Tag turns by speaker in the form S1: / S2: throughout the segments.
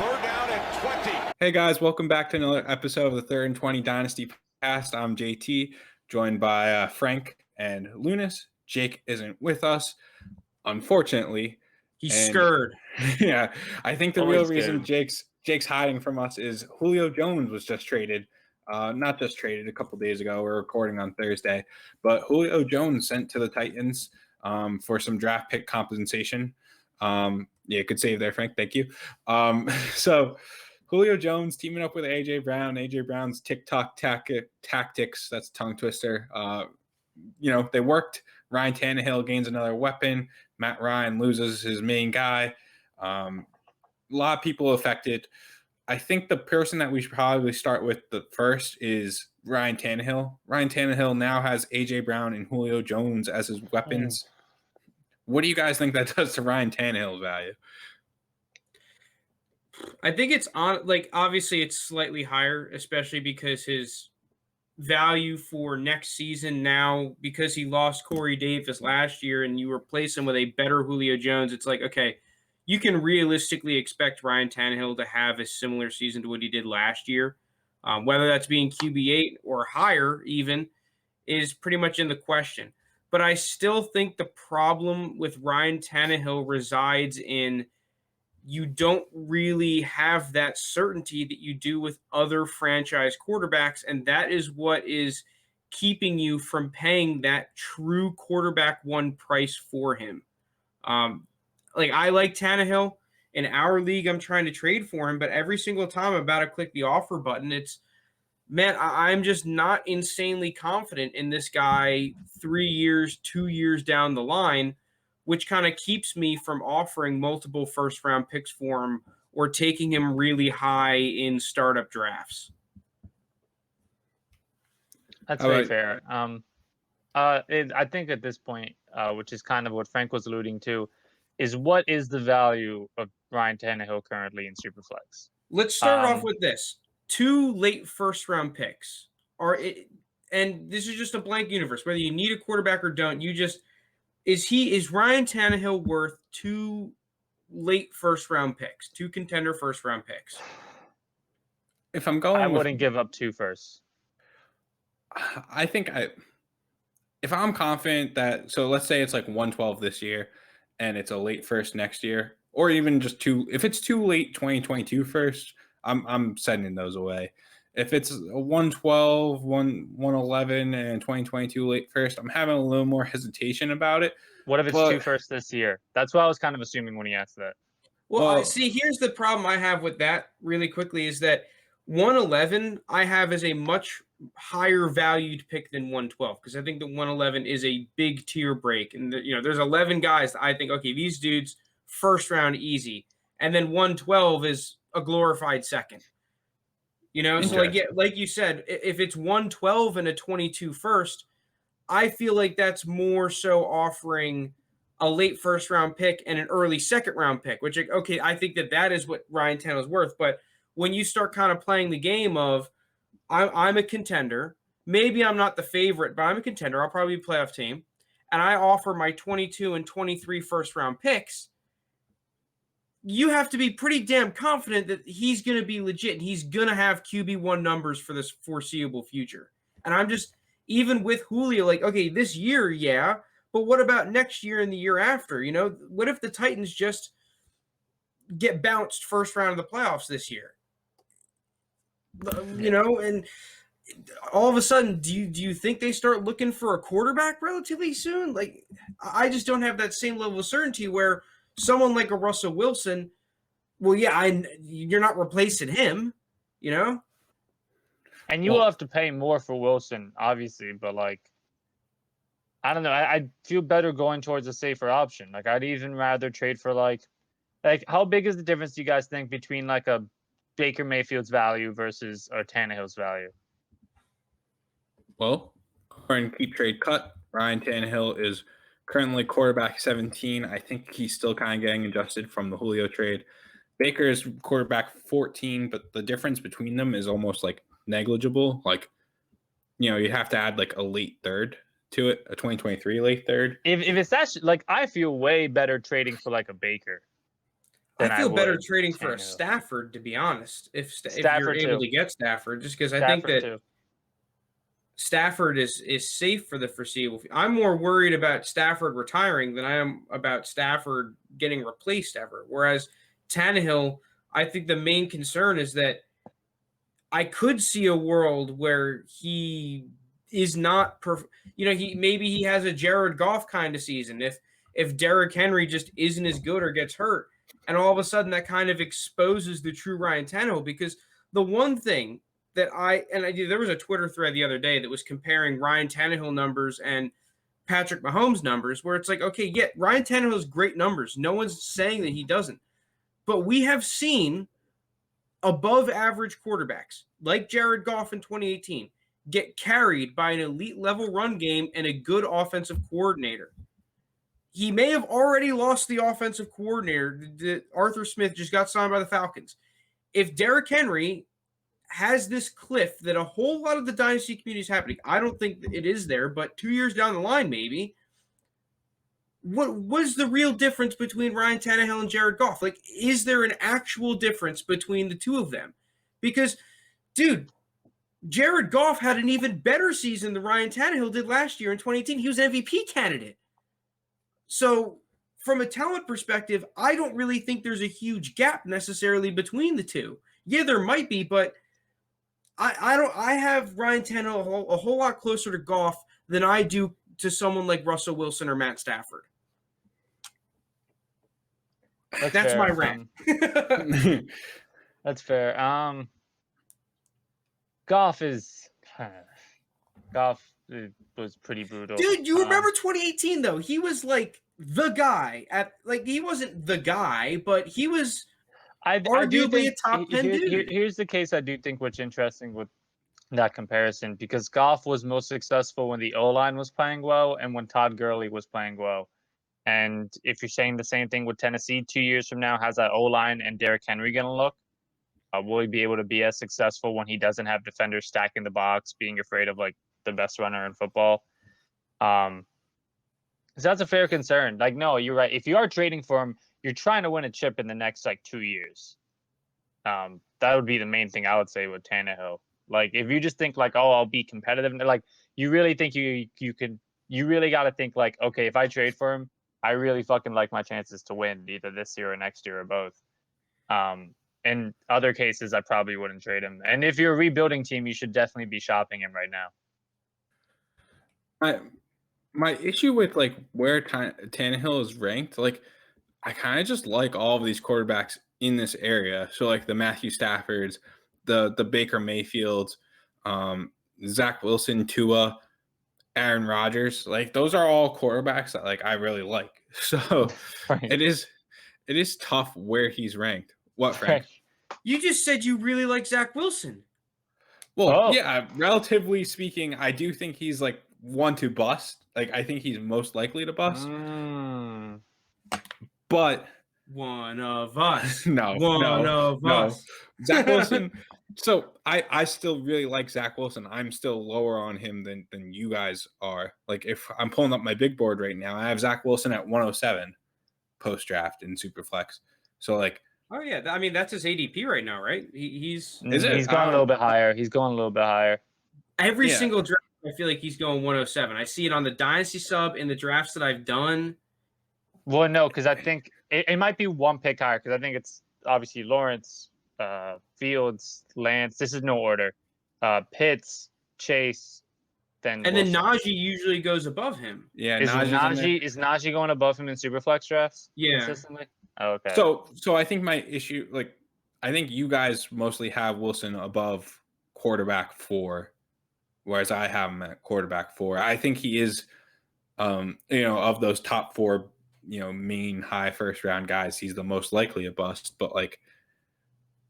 S1: Third down and 20.
S2: Hey guys, welcome back to another episode of the 3rd and 20 Dynasty Podcast. I'm JT, joined by Frank and Lounis. Jake isn't with us, unfortunately.
S3: He's scared.
S2: Yeah, I think the
S4: Always
S2: real reason
S4: scared.
S2: Jake's hiding from us is Julio Jones was just traded. Not just traded a couple days ago. We're recording on Thursday, but Julio Jones sent to the Titans for some draft pick compensation. Yeah, good save there, Frank. Thank you. So Julio Jones teaming up with AJ Brown. AJ Brown's TikTok tactics, that's a tongue twister. They worked. Ryan Tannehill gains another weapon. Matt Ryan loses his main guy. A lot of people affected. I think the person that we should probably start with the first is Ryan Tannehill. Ryan Tannehill now has AJ Brown and Julio Jones as his weapons. What do you guys think that does to Ryan Tannehill's value?
S3: I think it's obviously it's slightly higher, especially because his value for next season now, because he lost Corey Davis last year and you replace him with a better Julio Jones, it's like, okay, you can realistically expect Ryan Tannehill to have a similar season to what he did last year. Whether that's being QB8 or higher even is pretty much in the question. But I still think the problem with Ryan Tannehill resides in you don't really have that certainty that you do with other franchise quarterbacks, and that is what is keeping you from paying that true quarterback one price for him. I like Tannehill. In our league, I'm trying to trade for him, but every single time I'm about to click the offer button, I'm just not insanely confident in this guy 3 years, 2 years down the line, which kind of keeps me from offering multiple first-round picks for him or taking him really high in startup drafts.
S4: That's very fair. I think at this point, which is kind of what Frank was alluding to, is what is the value of Ryan Tannehill currently in Superflex?
S3: Let's start off with this. 2 late first-round picks and this is just a blank universe. Whether you need a quarterback or don't, is Ryan Tannehill worth 2 late first-round picks, 2 contender first-round picks?
S2: If I'm going,
S4: I wouldn't give up 2 firsts.
S2: I think if I'm confident that, so let's say it's like 112 this year and it's a late first next year, or even just 2, if it's 2 late 2022 first, I'm sending those away. If it's a 112, 111, and 2022 late first, I'm having a little more hesitation about it.
S4: What if it's 2 firsts this year? That's what I was kind of assuming when he asked that.
S3: Well, see, here's the problem I have with that really quickly is that 111 I have as a much higher valued pick than 112 because I think that 111 is a big tier break. And, there's 11 guys that I think, okay, these dudes first round easy. And then 112 is a glorified second. So like you said, if it's 112 and a 22 first, I feel like that's more so offering a late first round pick and an early second round pick, which, okay, I think that is what Ryan Tannehill's worth. But when you start kind of playing the game of I'm a contender, maybe I'm not the favorite, but I'm a contender. I'll probably be a playoff team. And I offer my 22 and 23 first round picks. You have to be pretty damn confident that he's going to be legit and he's going to have QB1 numbers for this foreseeable future. And I'm just, even with Julio, like, okay, this year, yeah, but what about next year and the year after? What if the Titans just get bounced first round of the playoffs this year? And all of a sudden, do you think they start looking for a quarterback relatively soon? Like, I just don't have that same level of certainty where someone like a Russell Wilson, well, yeah, you're not replacing him,
S4: And you will have to pay more for Wilson, obviously, but I don't know. I feel better going towards a safer option. I'd even rather trade for how big is the difference do you guys think between a Baker Mayfield's value versus a Tannehill's value?
S2: Well, according to Keep Trade Cut, Ryan Tannehill is currently quarterback 17. I think he's still kind of getting adjusted from the Julio trade. Baker is quarterback 14, but the difference between them is almost negligible. You have to add a late third to it, a 2023 late third.
S4: If it's that, I feel way better trading for a Baker. than
S3: I feel better
S4: would
S3: trading for a
S4: Tannehill.
S3: Stafford, to be honest. If you're
S4: Stafford
S3: able
S4: too.
S3: to get Stafford, just because I think
S4: Stafford
S3: that
S4: too.
S3: Stafford is safe for the foreseeable. I'm more worried about Stafford retiring than I am about Stafford getting replaced ever. Whereas Tannehill, I think the main concern is that I could see a world where he is not he has a Jared Goff kind of season. If Derrick Henry just isn't as good or gets hurt, and all of a sudden that kind of exposes the true Ryan Tannehill. Because the one thing that there was a Twitter thread the other day that was comparing Ryan Tannehill numbers and Patrick Mahomes numbers, where it's like, okay, yeah, Ryan Tannehill has great numbers. No one's saying that he doesn't. But we have seen above average quarterbacks like Jared Goff in 2018 get carried by an elite level run game and a good offensive coordinator. He may have already lost the offensive coordinator. Arthur Smith just got signed by the Falcons. If Derrick Henry has this cliff that a whole lot of the dynasty community is happening, I don't think it is there, but 2 years down the line, maybe. What was the real difference between Ryan Tannehill and Jared Goff? Like, is there an actual difference between the two of them? Because, dude, Jared Goff had an even better season than Ryan Tannehill did last year in 2018. He was an MVP candidate. So, from a talent perspective, I don't really think there's a huge gap necessarily between the two. Yeah, there might be, but I have Ryan Tannehill a whole lot closer to Goff than I do to someone like Russell Wilson or Matt Stafford. That's
S4: fair.
S3: my rant.
S4: That's fair. Goff was pretty brutal.
S3: Dude, you remember 2018 though? He was like the guy he wasn't the guy, but he was arguably a top 10 dude.
S4: Here's the case I do think what's interesting with that comparison, because Goff was most successful when the O-line was playing well and when Todd Gurley was playing well. And if you're saying the same thing with Tennessee 2 years from now, how's that O-line and Derrick Henry going to look? Will he be able to be as successful when he doesn't have defenders stacking the box, being afraid of like the best runner in football? So that's a fair concern. Like, no, you're right. If you are trading for him, you're trying to win a chip in the next 2 years. That would be the main thing I would say with Tannehill. Like, if you just think I'll be competitive, like you really think you really got to think okay, if I trade for him, I really fucking like my chances to win either this year or next year or both. In other cases, I probably wouldn't trade him. And if you're a rebuilding team, you should definitely be shopping him right now.
S2: My issue with where Tannehill is ranked, I kind of just like all of these quarterbacks in this area. So the Matthew Staffords, the Baker Mayfields, Zach Wilson, Tua, Aaron Rodgers, those are all quarterbacks that I really like. So
S4: Right.
S2: it is tough where he's ranked. What, Frank?
S3: You just said you really like Zach Wilson.
S2: Well, yeah, relatively speaking, I do think he's one to bust. I think he's most likely to bust. But
S3: one of us.
S2: No. Zach Wilson. So I still really like Zach Wilson. I'm still lower on him than you guys are. If I'm pulling up my big board right now, I have Zach Wilson at 107 post draft in Superflex. So
S3: oh yeah, I mean that's his ADP right now, right? He's
S4: going a little bit higher. He's going a little bit higher.
S3: Every single draft, I feel like he's going 107. I see it on the Dynasty sub in the drafts that I've done.
S4: Well, no, because I think it might be one pick higher, because I think it's obviously Lawrence, Fields, Lance. This is no order. Pitts, Chase, then
S3: Najee usually goes above him.
S4: Yeah, is Najee going above him in Superflex drafts?
S3: Yeah.
S4: Consistently? Oh, okay.
S2: So I think my issue, I think you guys mostly have Wilson above quarterback 4, whereas I have him at quarterback 4. I think he is, of those top 4, main high first round guys, he's the most likely a bust. But I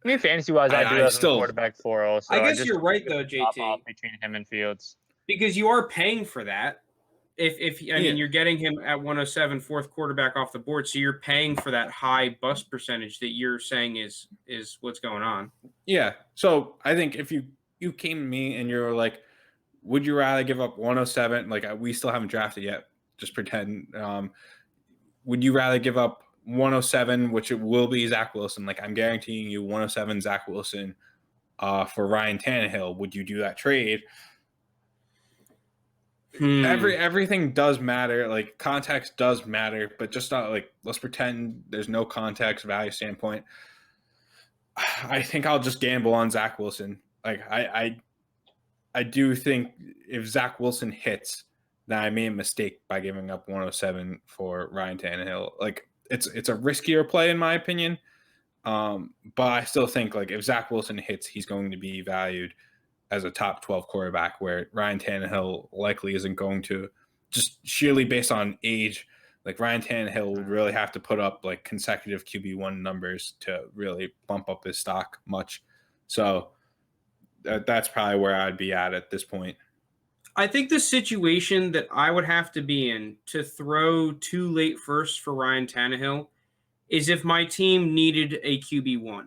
S4: mean, fantasy wise, I do have him quarterback 4 also.
S3: I guess you're right though, JT.
S4: Between him and Fields,
S3: because you are paying for that. If mean, you're getting him at 107, fourth quarterback off the board, so you're paying for that high bust percentage that you're saying is what's going on.
S2: Yeah. So I think if you came to me and you're like, would you rather give up 107? We still haven't drafted yet. Just pretend. Would you rather give up 107, which it will be Zach Wilson. Like, I'm guaranteeing you 107 Zach Wilson for Ryan Tannehill. Would you do that trade? Everything does matter. Like, context does matter, but just not like, let's pretend there's no context value standpoint. I think I'll just gamble on Zach Wilson. Like, I do think if Zach Wilson hits, then I made a mistake by giving up 107 for Ryan Tannehill. Like, it's a riskier play in my opinion. But I still think, like, if Zach Wilson hits, he's going to be valued as a top 12 quarterback, where Ryan Tannehill likely isn't going to, just sheerly based on age. Like, Ryan Tannehill would really have to put up like consecutive QB1 numbers to really bump up his stock much. So that's probably where I'd be at this point.
S3: I think the situation that I would have to be in to throw 2 late firsts for Ryan Tannehill is if my team needed a QB1.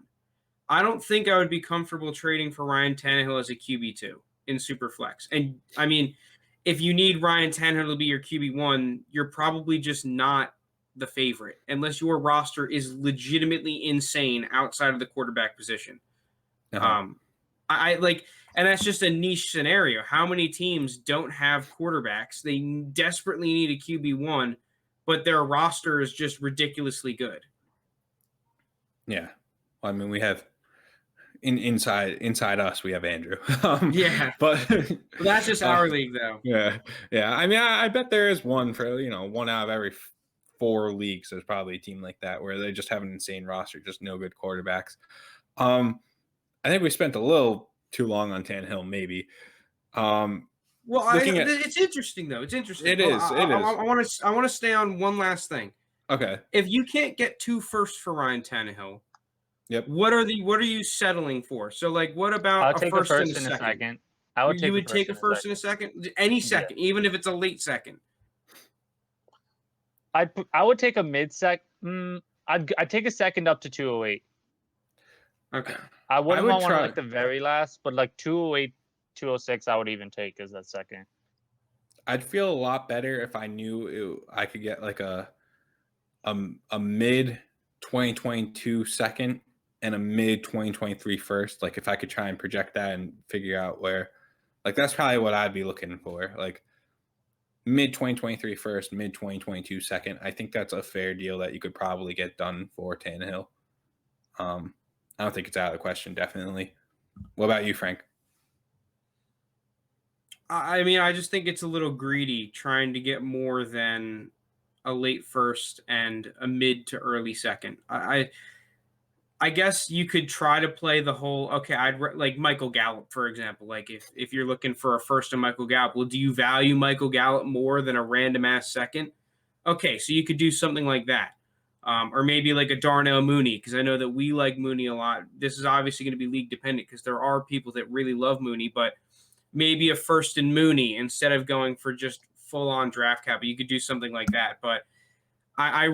S3: I don't think I would be comfortable trading for Ryan Tannehill as a QB2 in Superflex. And I mean, if you need Ryan Tannehill to be your QB1, you're probably just not the favorite unless your roster is legitimately insane outside of the quarterback position. I like, and that's just a niche scenario. How many teams don't have quarterbacks? They desperately need a QB1, but their roster is just ridiculously good.
S2: Yeah. Well, I mean, we have inside us, we have Andrew. But
S3: that's just our league, though.
S2: Yeah. I mean, I bet there is one for, one out of every 4 leagues. There's probably a team like that where they just have an insane roster, just no good quarterbacks. I think we spent a little too long on Tannehill, maybe.
S3: It's interesting though. It's interesting.
S2: It is.
S3: I want to stay on one last thing.
S2: Okay.
S3: If you can't get 2 firsts for Ryan Tannehill,
S2: yep.
S3: What are you settling for? So, like, what about
S4: a first and a second?
S3: I would. You would take a first and a second, any second, even if it's a late second.
S4: I would take a mid-sec. I'd take a second up to 208.
S3: Okay.
S4: I wouldn't want one like the very last, but like 208, 206, I would even take as that second.
S2: I'd feel a lot better if I knew I could get like a mid 2022 second and a mid 2023 first. Like, if I could try and project that and figure out where, like, that's probably what I'd be looking for. Like, mid 2023 first, mid 2022 second. I think that's a fair deal that you could probably get done for Tannehill. I don't think it's out of the question, definitely. What about you, Frank?
S3: I mean, I just think it's a little greedy trying to get more than a late first and a mid to early second. I guess you could try to play the whole, okay, like Michael Gallup, for example. Like, if you're looking for a first and Michael Gallup, well, do you value Michael Gallup more than a random ass second? Okay, so you could do something like that. Or maybe like a Darnell Mooney, because I know that we like Mooney a lot. This is obviously going to be league dependent because there are people that really love Mooney, but maybe a first and Mooney instead of going for just full-on draft capital. You could do something like that. But I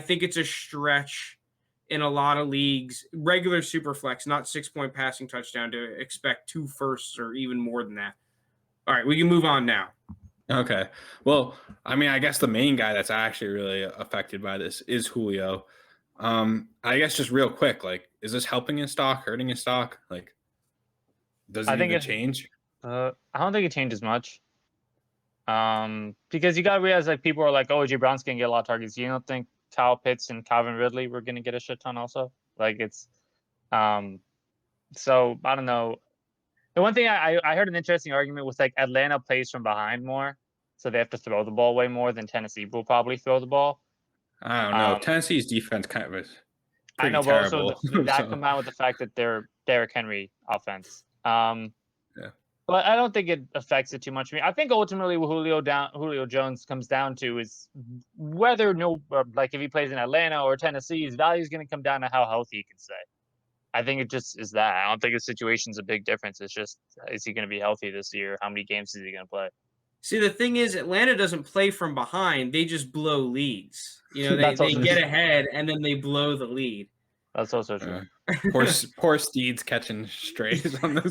S3: think it's a stretch in a lot of leagues, regular Superflex, not 6-point passing touchdown, to expect 2 firsts or even more than that. All right, we can move on now.
S2: Okay. Well, I mean, I guess the main guy that's actually really affected by this is Julio. I guess just real quick, like, is this helping his stock, hurting his stock? Like, does it even change?
S4: I don't think it changes much. Because you got to realize, like, people are like, oh, AJ Brown's going to get a lot of targets. You don't think Kyle Pitts and Calvin Ridley were going to get a shit ton also? Like, it's so I don't know. The one thing I heard an interesting argument was, like, Atlanta plays from behind more, so they have to throw the ball way more than Tennessee will probably throw the ball.
S2: I don't know. Tennessee's defense kind of is pretty
S4: terrible. But also that combined with the fact that they're Derrick Henry offense. But I don't think it affects it too much. I mean, I think ultimately what Julio Jones comes down to is whether if he plays in Atlanta or Tennessee, his value is going to come down to how healthy he can stay. I think it just is that. I don't think his situation's a big difference. It's just, is he going to be healthy this year? How many games is he going to play?
S3: See, the thing is, Atlanta doesn't play from behind. They just blow leads. They get ahead and then they blow the lead.
S4: That's also true.
S2: Poor Steeds catching strays on this.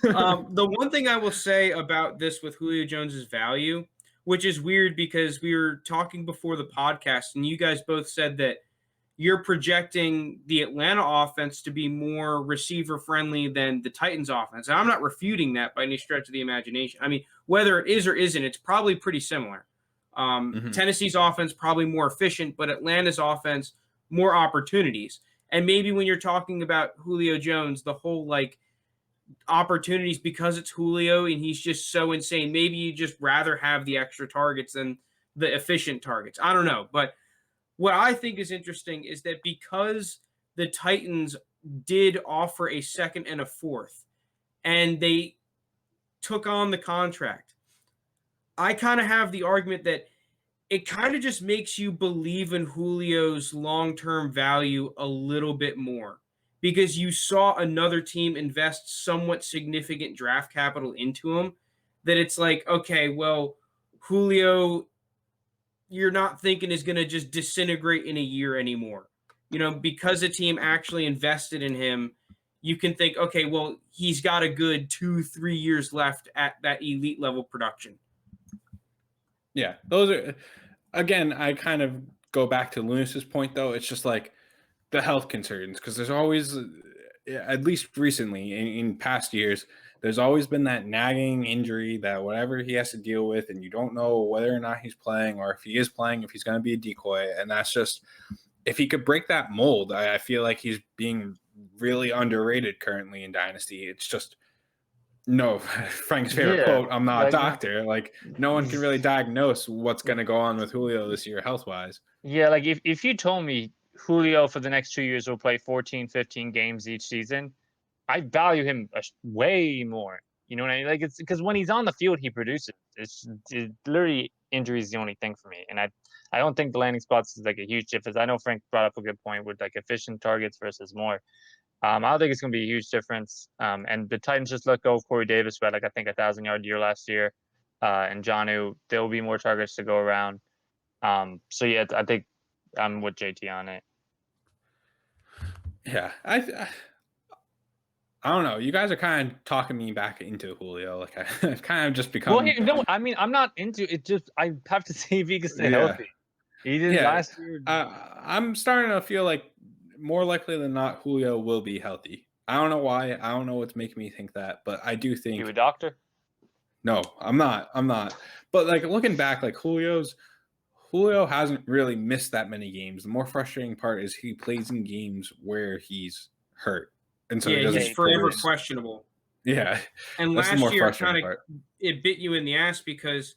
S3: The one thing I will say about this with Julio Jones's value, which is weird because we were talking before the podcast and you guys both said that you're projecting the Atlanta offense to be more receiver friendly than the Titans offense. And I'm not refuting that by any stretch of the imagination. I mean, whether it is or isn't, it's probably pretty similar. Tennessee's offense probably more efficient, but Atlanta's offense more opportunities. And maybe when you're talking about Julio Jones, the whole like opportunities because it's Julio and he's just so insane. Maybe you just rather have the extra targets than the efficient targets. I don't know. But what I think is interesting is that because the Titans did offer a second and a fourth and they took on the contract, I kind of have the argument that it kind of just makes you believe in Julio's long-term value a little bit more because you saw another team invest somewhat significant draft capital into him, that it's like, okay, well, Julio, you're not thinking is going to just disintegrate in a year anymore. You know, because a team actually invested in him, you can think, okay, well, he's got a good 2-3 years left at that elite level production.
S2: Yeah, those are, again, I kind of go back to Lounis's point, though. It's just like the health concerns, because there's always, at least recently in past years, there's always been that nagging injury that whatever he has to deal with, and you don't know whether or not he's playing, or if he is playing, if he's going to be a decoy. And that's just, if he could break that mold, I feel like he's being really underrated currently in Dynasty. It's just, no, Frank's favorite quote, I'm not a doctor. Like, no one can really diagnose what's going to go on with Julio this year health-wise.
S4: Yeah, like if you told me Julio for the next 2 years will play 14, 15 games each season, I value him way more. You know what I mean? Like, it's because when he's on the field, he produces. It's literally injury is the only thing for me. And I don't think the landing spots is like a huge difference. I know Frank brought up a good point with like efficient targets versus more. I don't think it's going to be a huge difference. And the Titans just let go of Corey Davis, who had like, I think, 1,000-yard year last year. And Jonnu, there will be more targets to go around. So, yeah, I think I'm with JT on it.
S2: Yeah, I don't know. You guys are kind of talking me back into Julio. Like, I've kind of just become.
S4: Well, no, I mean, I'm not into it. Just I have to see if he can stay healthy. He did last year.
S2: I'm starting to feel like more likely than not, Julio will be healthy. I don't know why. I don't know what's making me think that, but I do think.
S4: You a doctor?
S2: No, I'm not. But like looking back, like Julio hasn't really missed that many games. The more frustrating part is he plays in games where he's hurt. And so
S3: he's forever questionable.
S2: Yeah.
S3: And last year, it bit you in the ass because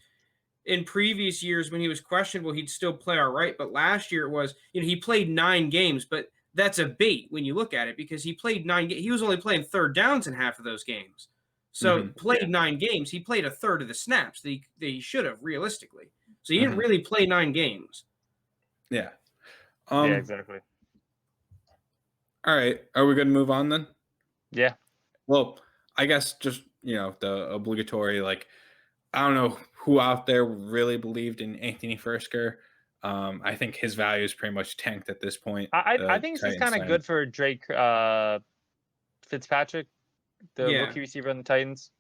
S3: in previous years when he was questionable, he'd still play all right. But last year it was, he played 9 games, but that's a bait when you look at it because he played 9 games. He was only playing third downs in half of those games. So played 9 games. He played a third of the snaps that he should have realistically. So he didn't really play 9 games.
S2: Yeah.
S4: Yeah, exactly.
S2: All right. Are we going to move on then?
S4: Yeah.
S2: Well, I guess just, the obligatory, like, I don't know who out there really believed in Anthony Firkser. I think his value is pretty much tanked at this point.
S4: I think this is kind of good for Drake Fitzpatrick, the rookie receiver on the Titans.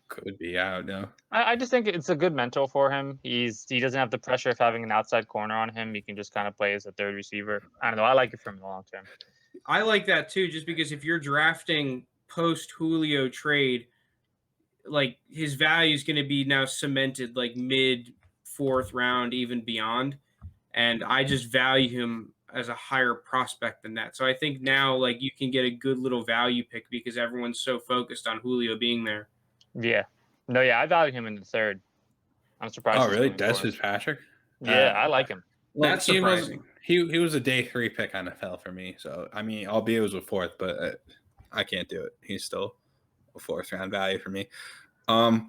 S2: Could be. I don't know.
S4: I just think it's a good mentor for him. He doesn't have the pressure of having an outside corner on him. He can just kind of play as a third receiver. I don't know. I like it for him in the long term.
S3: I like that too, just because if you're drafting post Julio trade, like his value is going to be now cemented like mid 4th round, even beyond. And I just value him as a higher prospect than that. So I think now like you can get a good little value pick because everyone's so focused on Julio being there.
S4: Yeah. No, yeah, I value him in the 3rd. I'm surprised.
S2: Oh, really? Des Fitzpatrick?
S4: Yeah, I like him.
S2: Well, that's surprising. He was a day 3 pick on NFL for me. So, I mean, albeit it was a 4th, but I can't do it. He's still a 4th round value for me. All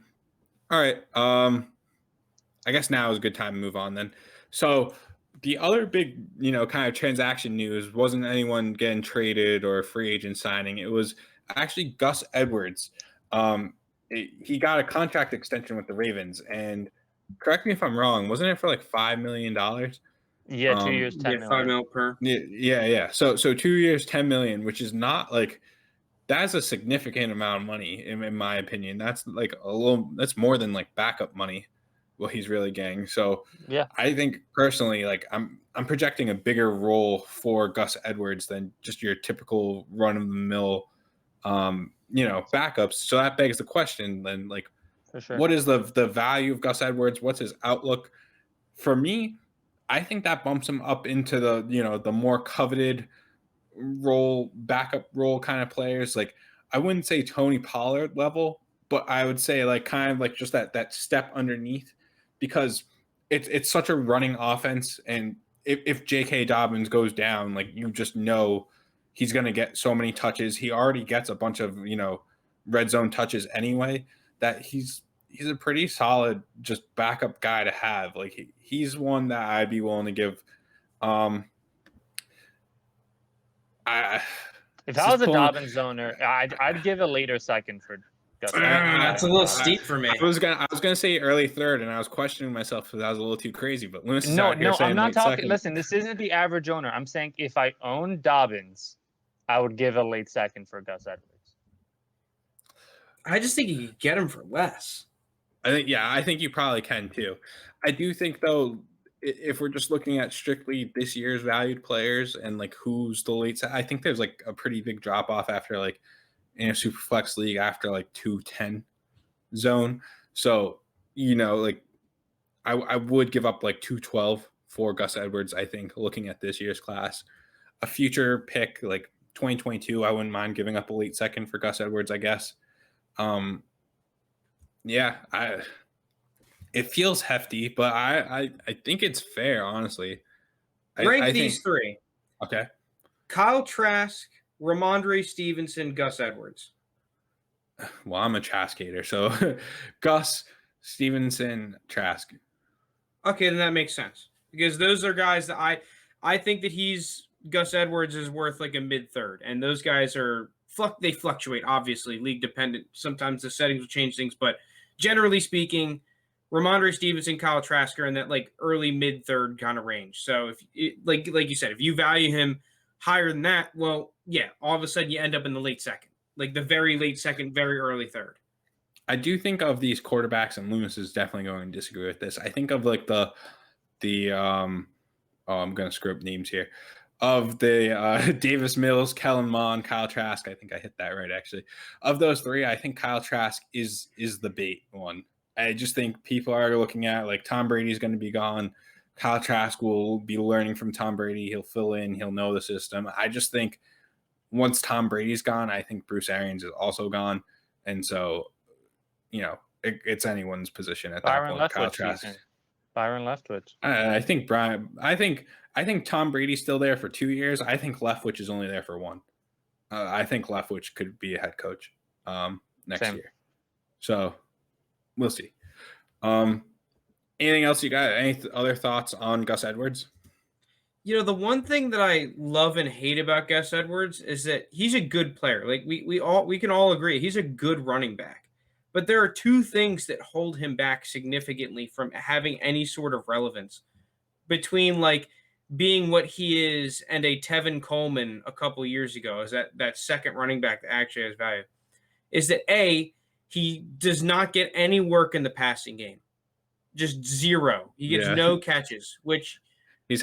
S2: right. I guess now is a good time to move on then. So the other big, kind of transaction news wasn't anyone getting traded or a free agent signing. It was actually Gus Edwards. He got a contract extension with the Ravens, and correct me if I'm wrong, wasn't it for like $5 million?
S4: Yeah, 2 years, $10 million.
S3: $5 million per.
S2: Yeah. So 2 years, $10 million, which is not like, that's a significant amount of money in my opinion. That's like that's more than like backup money. what he's really getting. So
S4: Yeah.
S2: I think personally, like I'm projecting a bigger role for Gus Edwards than just your typical run of the mill, backups. So that begs the question then, like,
S4: For sure.
S2: what is the value of Gus Edwards? What's his outlook? For me, I think that bumps him up into the more coveted backup role kind of players. Like I wouldn't say Tony Pollard level, but I would say like kind of like just that step underneath, because it's such a running offense, and if J.K. Dobbins goes down, like you just know he's going to get so many touches. He already gets a bunch of red zone touches anyway, that he's a pretty solid just backup guy to have. Like he's one that I'd be willing to give.
S4: If I was a Dobbins owner, I'd give a later second for Gus.
S3: That's a little steep for me.
S2: I was gonna say early third, and I was questioning myself if that was a little too crazy. But Lounis
S4: no, I'm not talking.
S2: Second.
S4: Listen, this isn't the average owner. I'm saying if I own Dobbins, I would give a late second for Gus Edwards.
S3: I just think you could get him for less.
S2: I think you probably can too. I do think though, if we're just looking at strictly this year's valued players and like who's the late, I think there's like a pretty big drop off after like in a super flex league after like 210 zone. So, like I would give up like 212 for Gus Edwards. I think looking at this year's class, a future pick like 2022, I wouldn't mind giving up a late second for Gus Edwards, I guess. It feels hefty, but I think it's fair, honestly.
S3: Rank these three.
S2: Okay.
S3: Kyle Trask, Ramondre Stevenson, Gus Edwards.
S2: Well, I'm a Trask hater, so Gus, Stevenson, Trask.
S3: Okay, then that makes sense. Because those are guys that I think that Gus Edwards is worth like a mid-third. And those guys they fluctuate, obviously, league dependent. Sometimes the settings will change things, but generally speaking, Ramondre Stevenson, Kyle Trask are in that like early mid-third kind of range. So like you said, if you value him higher than that, well, yeah, all of a sudden you end up in the late second, like the very late second, very early third.
S2: I do think of these quarterbacks, and Lounis is definitely going to disagree with this. I think of like I'm going to screw up names here. Of the Davis Mills, Kellen Mond, Kyle Trask, I think I hit that right, actually. Of those three, I think Kyle Trask is the bait one. I just think people are looking at like Tom Brady's going to be gone. Kyle Trask will be learning from Tom Brady. He'll fill in. He'll know the system. I just think once Tom Brady's gone, I think Bruce Arians is also gone. And so, it's anyone's position at that point. Kyle Trask.
S4: Byron Leftwich.
S2: I think Tom Brady's still there for 2 years. I think Leftwich is only there for 1. I think Leftwich could be a head coach next year. So we'll see. Anything else you got? Any other thoughts on Gus Edwards?
S3: The one thing that I love and hate about Gus Edwards is that he's a good player. Like we can all agree he's a good running back. But there are two things that hold him back significantly from having any sort of relevance between like being what he is and a Tevin Coleman a couple of years ago, is that second running back that actually has value, is that he does not get any work in the passing game. Just zero. He gets no catches, which
S2: he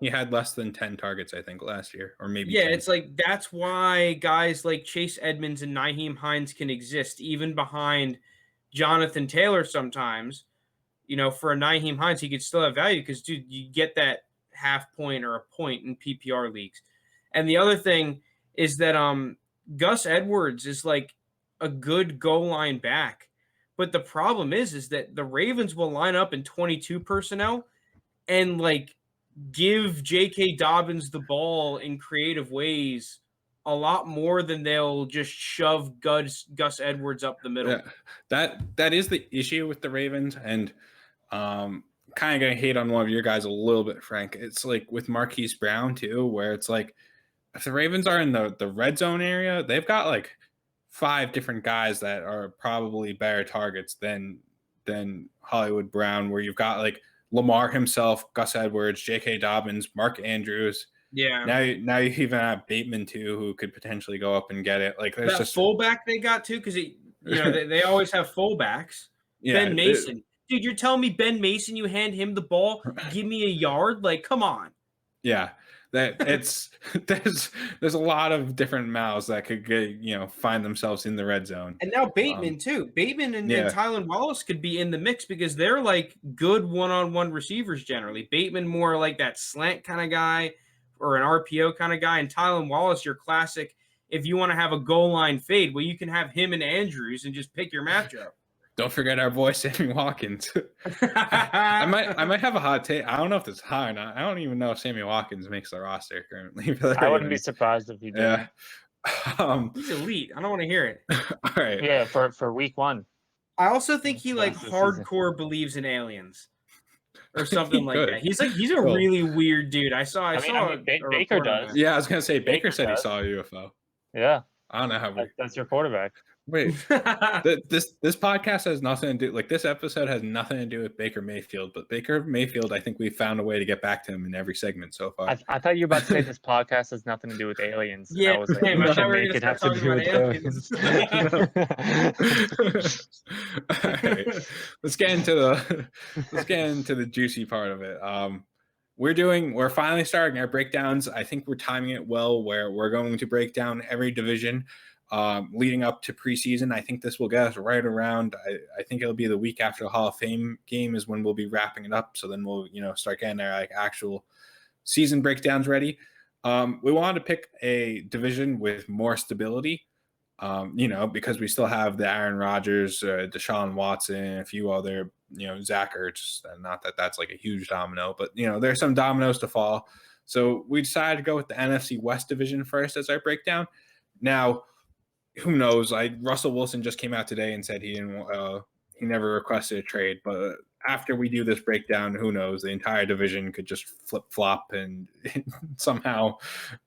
S2: had less than 10 targets, I think, last year, or maybe 10.
S3: It's like that's why guys like Chase Edmonds and Nyheim Hines can exist even behind Jonathan Taylor sometimes. For a Nyheim Hines, he could still have value because, dude, you get that half point or a point in PPR leagues. And the other thing is that Gus Edwards is like a good goal line back. But the problem is that the Ravens will line up in 22 personnel and like give J.K. Dobbins the ball in creative ways a lot more than they'll just shove Gus Edwards up the middle.
S2: Yeah, that is the issue with the Ravens, and kind of going to hate on one of your guys a little bit, Frank. It's like with Marquise Brown too, where it's like if the Ravens are in the red zone area, they've got like 5 different guys that are probably better targets than Hollywood Brown, where you've got like Lamar himself, Gus Edwards, J.K. Dobbins, Mark Andrews.
S3: Yeah.
S2: Now you even have Bateman too, who could potentially go up and get it. Like there's
S3: that
S2: just
S3: fullback they got too, because they always have fullbacks.
S2: Yeah,
S3: Ben Mason. Dude, you're telling me Ben Mason, you hand him the ball, give me a yard? Like, come on.
S2: Yeah. That it's there's a lot of different mouths that could get, find themselves in the red zone.
S3: And now Bateman too. Bateman and Tylan Wallace could be in the mix because they're like good one-on-one receivers generally. Bateman more like that slant kind of guy or an RPO kind of guy, and Tylan Wallace your classic. If you want to have a goal line fade, well, you can have him and Andrews and just pick your matchup.
S2: Don't forget our boy Sammy Watkins. I might have a hot take. I don't know if it's high or not. I don't even know if Sammy Watkins makes the roster currently.
S4: I wouldn't be surprised if he did.
S2: Yeah.
S3: He's elite. I don't want to hear it.
S2: All right.
S4: Yeah, for week 1.
S3: I also think he like hardcore believes in aliens or something like that. He's a really weird dude. I saw
S4: Baker does.
S2: Yeah, I was gonna say Baker said he saw a UFO.
S4: Yeah.
S2: I don't know how
S4: that's your quarterback.
S2: Wait, this podcast has nothing to do. Like this episode has nothing to do with Baker Mayfield, but Baker Mayfield, I think we found a way to get back to him in every segment so far.
S4: I thought you were about to say this podcast has nothing to do with aliens.
S3: Yeah,
S4: I was like,
S3: I thought we were going to start talking about aliens.
S2: All right. Let's get into the juicy part of it. We're finally starting our breakdowns. I think we're timing it well where we're going to break down every division leading up to preseason. I think this will get us right around. I think it'll be the week after the Hall of Fame game is when we'll be wrapping it up. So then we'll, start getting our actual season breakdowns ready. We wanted to pick a division with more stability, because we still have the Aaron Rodgers, Deshaun Watson, a few other, Zach Ertz. Not that that's like a huge domino, but, there's some dominoes to fall. So we decided to go with the NFC West division first as our breakdown. Now, who knows? Russell Wilson just came out today and said he never requested a trade. But after we do this breakdown, who knows? The entire division could just flip flop and somehow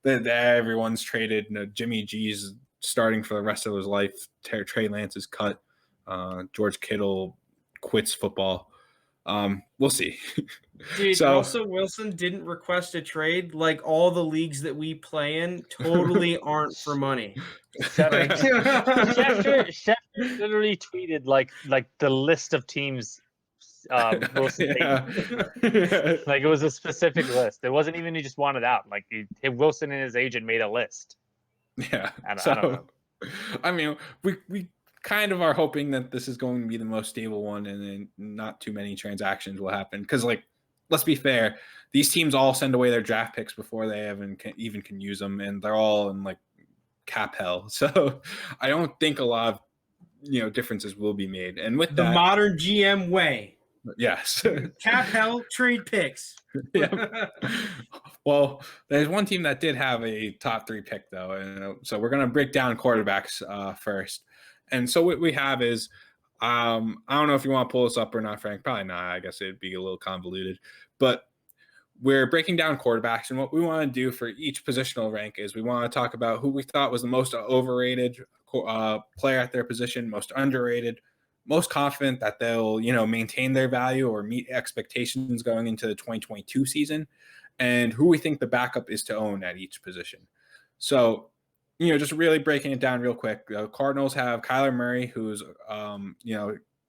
S2: everyone's traded. Jimmy G's starting for the rest of his life. Trey Lance is cut. George Kittle quits football. We'll see.
S3: Dude, so, Russell Wilson didn't request a trade. Like all the leagues that we play in totally aren't for money.
S4: Schefter literally tweeted like the list of teams Wilson like it was a specific list. It wasn't even he just wanted out. Like Wilson and his agent made a list.
S2: Yeah. I don't know. I mean, we kind of are hoping that this is going to be the most stable one and then not too many transactions will happen. Because, let's be fair, these teams all send away their draft picks before they even can use them, and they're all in, cap hell. So I don't think a lot of, differences will be made. And with
S3: the modern GM way.
S2: Yes.
S3: Cap hell, trade picks.
S2: Yeah. Well, there's one team that did have a top 3 pick, though. So we're going to break down quarterbacks first. And so what we have is, I don't know if you want to pull this up or not, Frank. Probably not. I guess it'd be a little convoluted. But we're breaking down quarterbacks. And what we want to do for each positional rank is we want to talk about who we thought was the most overrated player at their position, most underrated, most confident that they'll, maintain their value or meet expectations going into the 2022 season, and who we think the backup is to own at each position. So, just really breaking it down real quick. Cardinals have Kyler Murray, who's,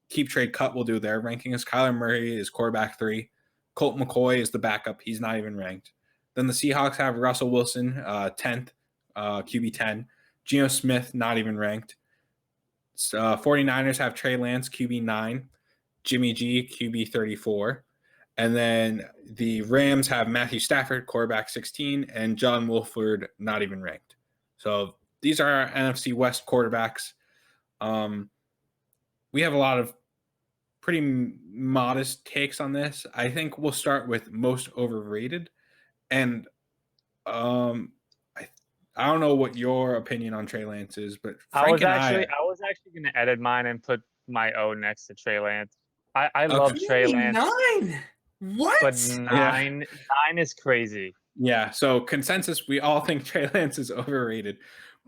S2: keep trade cut will do their rankings. Kyler Murray is quarterback 3. Colt McCoy is the backup. He's not even ranked. Then the Seahawks have Russell Wilson, 10th, QB 10. Geno Smith, not even ranked. 49ers have Trey Lance, QB 9. Jimmy G, QB 34. And then the Rams have Matthew Stafford, quarterback 16, and John Wolford, not even ranked. So these are our NFC West quarterbacks. We have a lot of pretty modest takes on this. I think we'll start with most overrated. And I don't know what your opinion on Trey Lance is, but Frank
S4: I was actually going to edit mine and put my O next to Trey Lance. I love Trey Lance.
S3: 9? What?
S4: But 9 is crazy.
S2: Yeah, so consensus, we all think Trey Lance is overrated.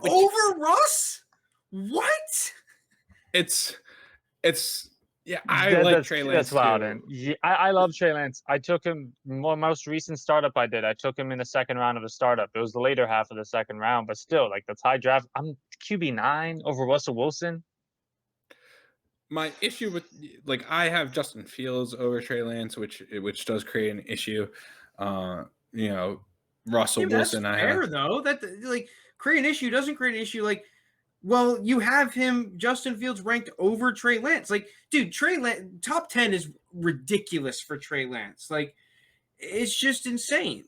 S3: Over Russ? What?
S2: It's I like Trey Lance.
S4: That's wild. Yeah, I love Trey Lance. I took him most recent startup I did. I took him in the second round of the startup. It was the later half of the second round, but still, that's high draft. I'm QB 9 over Russell Wilson.
S2: my issue with like I have Justin Fields over Trey Lance, which does create an issue. You know, Russell Wilson.
S3: That's
S2: I
S3: fair
S2: have.
S3: though. That like create an issue doesn't create an issue. Like, well, you have him Justin Fields ranked over Trey Lance. Like, dude, Trey Lance top 10 is ridiculous for Trey Lance. Like, it's just insane.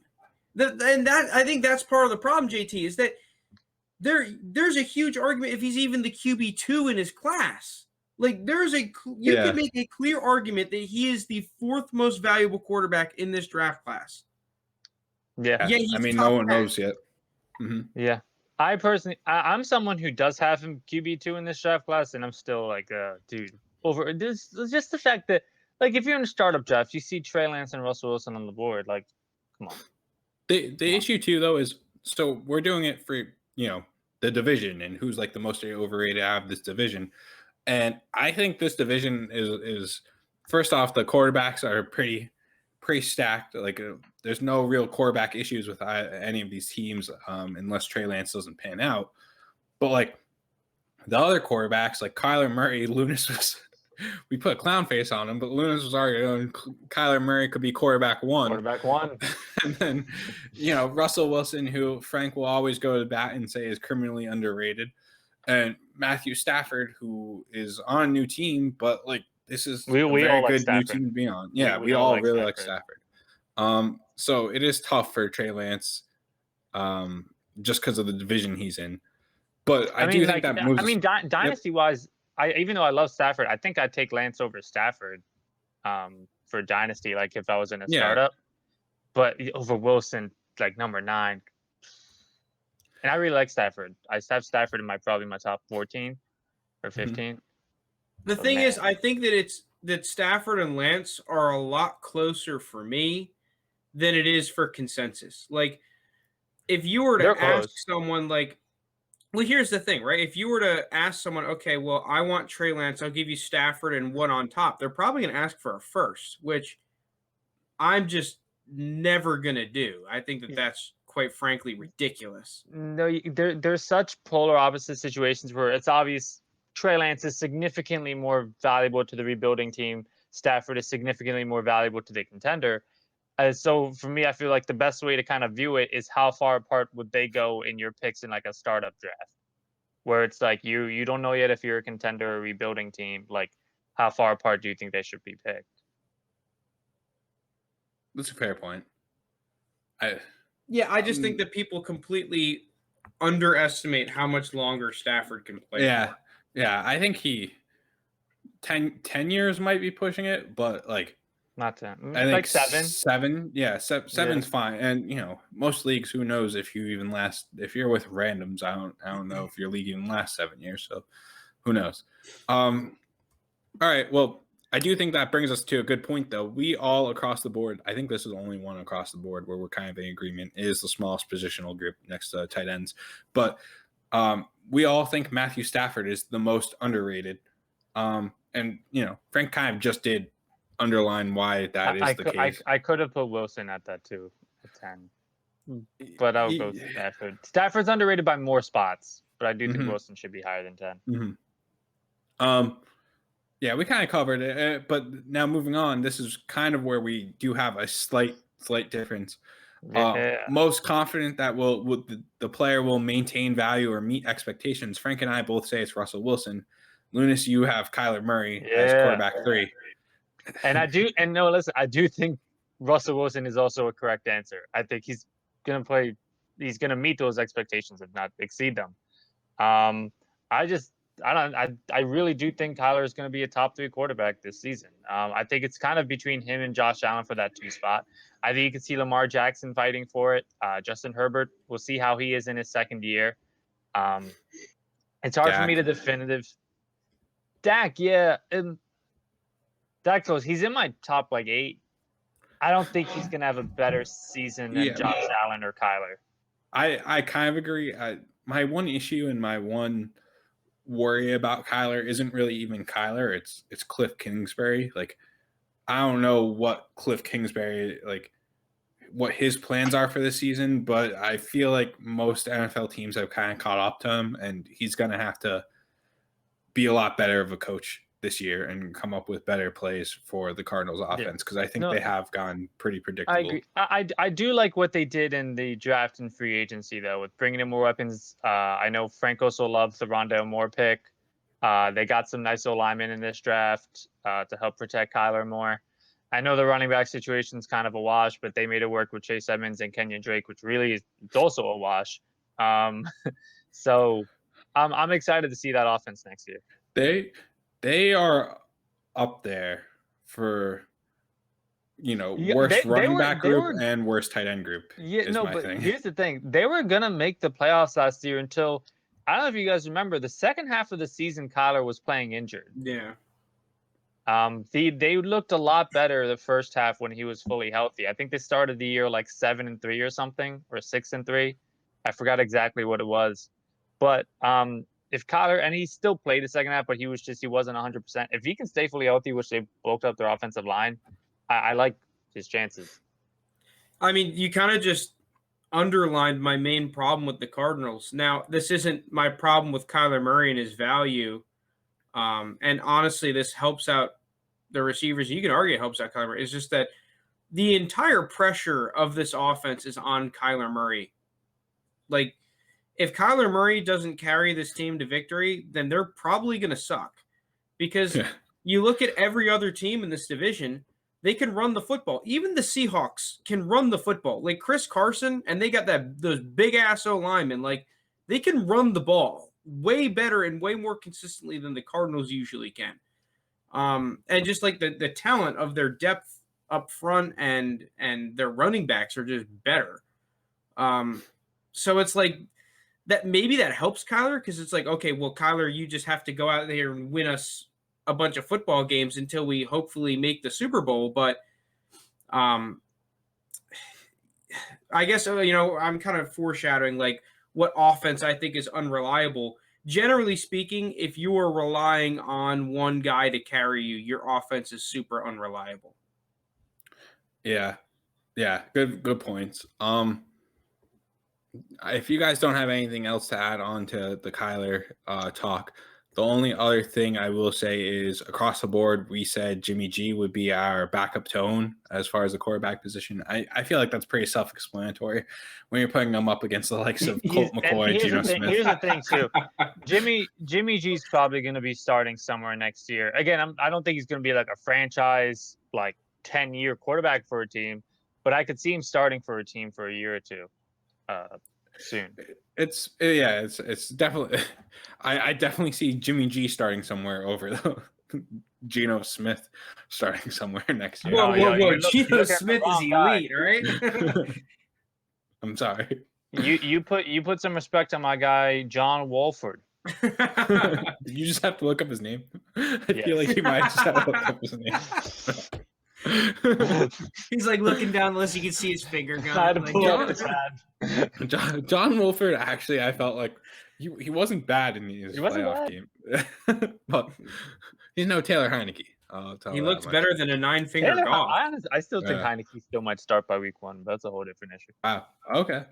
S3: And that I think that's part of the problem, JT, is that there's a huge argument if he's even the QB2 in his class. Like you can make a clear argument that he is the fourth most valuable quarterback in this draft class.
S4: Yeah.
S2: I mean, no one knows yet. Mm-hmm.
S4: Yeah. I'm someone who does have him QB2 in this draft class, and I'm still like, dude, over this. Just the fact that, like, if you're in a startup draft, you see Trey Lance and Russell Wilson on the board, like, come on.
S2: The issue too, though, is so we're doing it for the division and who's like the most overrated out of this division, and I think this division is first off, the quarterbacks are pretty stacked. Like there's no real quarterback issues with any of these teams unless Trey Lance doesn't pan out. But like the other quarterbacks, like Kyler Murray, Lounis was we put a clown face on him, but Lounis was arguing Kyler Murray could be quarterback one. And then Russell Wilson, who Frank will always go to bat and say is criminally underrated, and Matthew Stafford, who is on a new team, but like this is
S4: we
S2: a very
S4: all
S2: good
S4: like
S2: new team to be on. Yeah, we all really like Stafford. So it is tough for Trey Lance, just because of the division he's in. But I do think that moves.
S4: I mean, dynasty wise, even though I love Stafford, I think I'd take Lance over Stafford, for dynasty. Like if I was in a startup, but over Wilson, like number 9. And I really like Stafford. I have Stafford in probably my top 14 or 15.
S3: Mm-hmm. The thing is, I think that Stafford and Lance are a lot closer for me than it is for consensus. Like, if you were to ask someone, like, well, here's the thing, right? If you were to ask someone, okay, well, I want Trey Lance, I'll give you Stafford and one on top, they're probably going to ask for a first, which I'm just never going to do. I think that's quite frankly ridiculous.
S4: No, there's such polar opposite situations where it's obvious Trey Lance is significantly more valuable to the rebuilding team. Stafford is significantly more valuable to the contender. So for me, I feel like the best way to kind of view it is how far apart would they go in your picks in like a startup draft, where it's like you don't know yet if you're a contender or a rebuilding team. Like, how far apart do you think they should be picked?
S2: That's a fair point.
S3: I just think that people completely underestimate how much longer Stafford can play.
S2: Yeah, I think 10 years might be pushing it, but like
S4: not 10.
S2: I think
S4: like 7.
S2: 7, yeah, 7's fine. And most leagues, who knows if you even last? If you're with randoms, I don't know if your league even lasts 7 years. So who knows? All right, well, I do think that brings us to a good point, though. We all across the board, I think this is the only one across the board where we're kind of in agreement, is the smallest positional group next to tight ends. But we all think Matthew Stafford is the most underrated. And, Frank kind of just did underline why that is the case.
S4: I could have put Wilson at that too, at 10. But I'll go with Stafford. Stafford's underrated by more spots, but I do think Wilson should be higher than 10.
S2: Yeah, we kind of covered it, but now moving on, this is kind of where we do have a slight difference. Most confident that the player will maintain value or meet expectations. Frank and I both say it's Russell Wilson. Lounis, you have Kyler Murray as quarterback 3.
S4: And I do think Russell Wilson is also a correct answer. I think he's gonna meet those expectations, if not exceed them. I really do think Kyler is going to be a top 3 quarterback this season. I think it's kind of between him and Josh Allen for that 2 spot. I think you can see Lamar Jackson fighting for it. Justin Herbert, we'll see how he is in his second year. It's hard for me to definitive. Dak, Dak close. He's in my top 8. I don't think he's going to have a better season than Josh Allen or Kyler.
S2: I kind of agree. My one issue and my one worry about Kyler isn't really even Kyler. It's Cliff Kingsbury. Like, I don't know what Cliff Kingsbury, like, what his plans are for this season, but I feel like most NFL teams have kind of caught up to him, and he's going to have to be a lot better of a coach this year and come up with better plays for the Cardinals offense, because I think they have gone pretty predictable.
S4: I agree. I do like what they did in the draft and free agency, though, with bringing in more weapons. I know Frank also loves the Rondale Moore pick. They got some nice linemen in this draft to help protect Kyler Moore. I know the running back situation is kind of a wash, but they made it work with Chase Edmonds and Kenyon Drake, which really is also a wash. So I'm excited to see that offense next year.
S2: They are up there for worst running back group and worst tight end group.
S4: Yeah, no, but here's the thing: they were gonna make the playoffs last year until I don't know if you guys remember the second half of the season. Kyler was playing injured.
S3: Yeah.
S4: They looked a lot better the first half when he was fully healthy. I think they started the year like 7-3 or something, or 6-3. I forgot exactly what it was, but if Kyler, and he still played the second half, but he wasn't 100%. If he can stay fully healthy, which they bulked up their offensive line, I like his chances.
S3: I mean, you kind of just underlined my main problem with the Cardinals. Now, this isn't my problem with Kyler Murray and his value. And honestly, this helps out the receivers. You can argue it helps out Kyler Murray. It's just that the entire pressure of this offense is on Kyler Murray. Like, if Kyler Murray doesn't carry this team to victory, then they're probably going to suck. Because you look at every other team in this division, they can run the football. Even the Seahawks can run the football. Like Chris Carson, and they got those big-ass O-linemen. Like, they can run the ball way better and way more consistently than the Cardinals usually can. And just like the talent of their depth up front and their running backs are just better. So it's like that maybe that helps Kyler, because it's like, okay, well, Kyler, you just have to go out there and win us a bunch of football games until we hopefully make the Super Bowl. But I guess, I'm kind of foreshadowing like what offense I think is unreliable. Generally speaking, if you are relying on one guy to carry you, your offense is super unreliable.
S2: Yeah. Good points. If you guys don't have anything else to add on to the Kyler talk, the only other thing I will say is across the board, we said Jimmy G would be our backup tone as far as the quarterback position. I feel like that's pretty self-explanatory when you're putting them up against the likes of Colt McCoy, Geno Smith.
S4: Here's the thing, too. Jimmy G's probably going to be starting somewhere next year. Again, I don't think he's going to be like a franchise, like 10-year quarterback for a team, but I could see him starting for a team for a year or two soon.
S2: It's definitely I definitely see Jimmy G starting somewhere over the Geno Smith starting somewhere next year.
S3: Whoa. Geno Smith is elite, right?
S2: I'm sorry.
S4: You put some respect on my guy John Wolford.
S2: You just have to look up his name. I feel like you might just have to look up his name.
S3: He's like looking down the list. You can see his finger going.
S2: John Wolford, actually, I felt like he wasn't bad in his playoff game. But he's no Taylor Heineke.
S3: He looks better than a 9-finger golf.
S4: I still think Heineke still might start by week 1, but that's a whole different issue.
S2: Wow. Okay.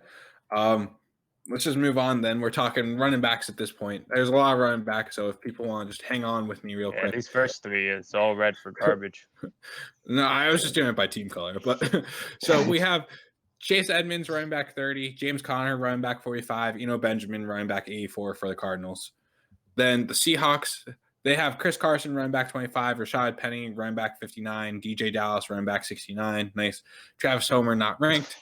S2: Let's just move on then. We're talking running backs at this point. There's a lot of running backs, so if people want to just hang on with me real quick.
S4: These first 3, it's all red for garbage.
S2: No, I was just doing it by team color. But so we have Chase Edmonds, running back 30, James Conner, running back 45, Benjamin, running back 84 for the Cardinals. Then the Seahawks, they have Chris Carson, running back 25, Rashad Penny, running back 59, DJ Dallas, running back 69. Nice. Travis Homer, not ranked.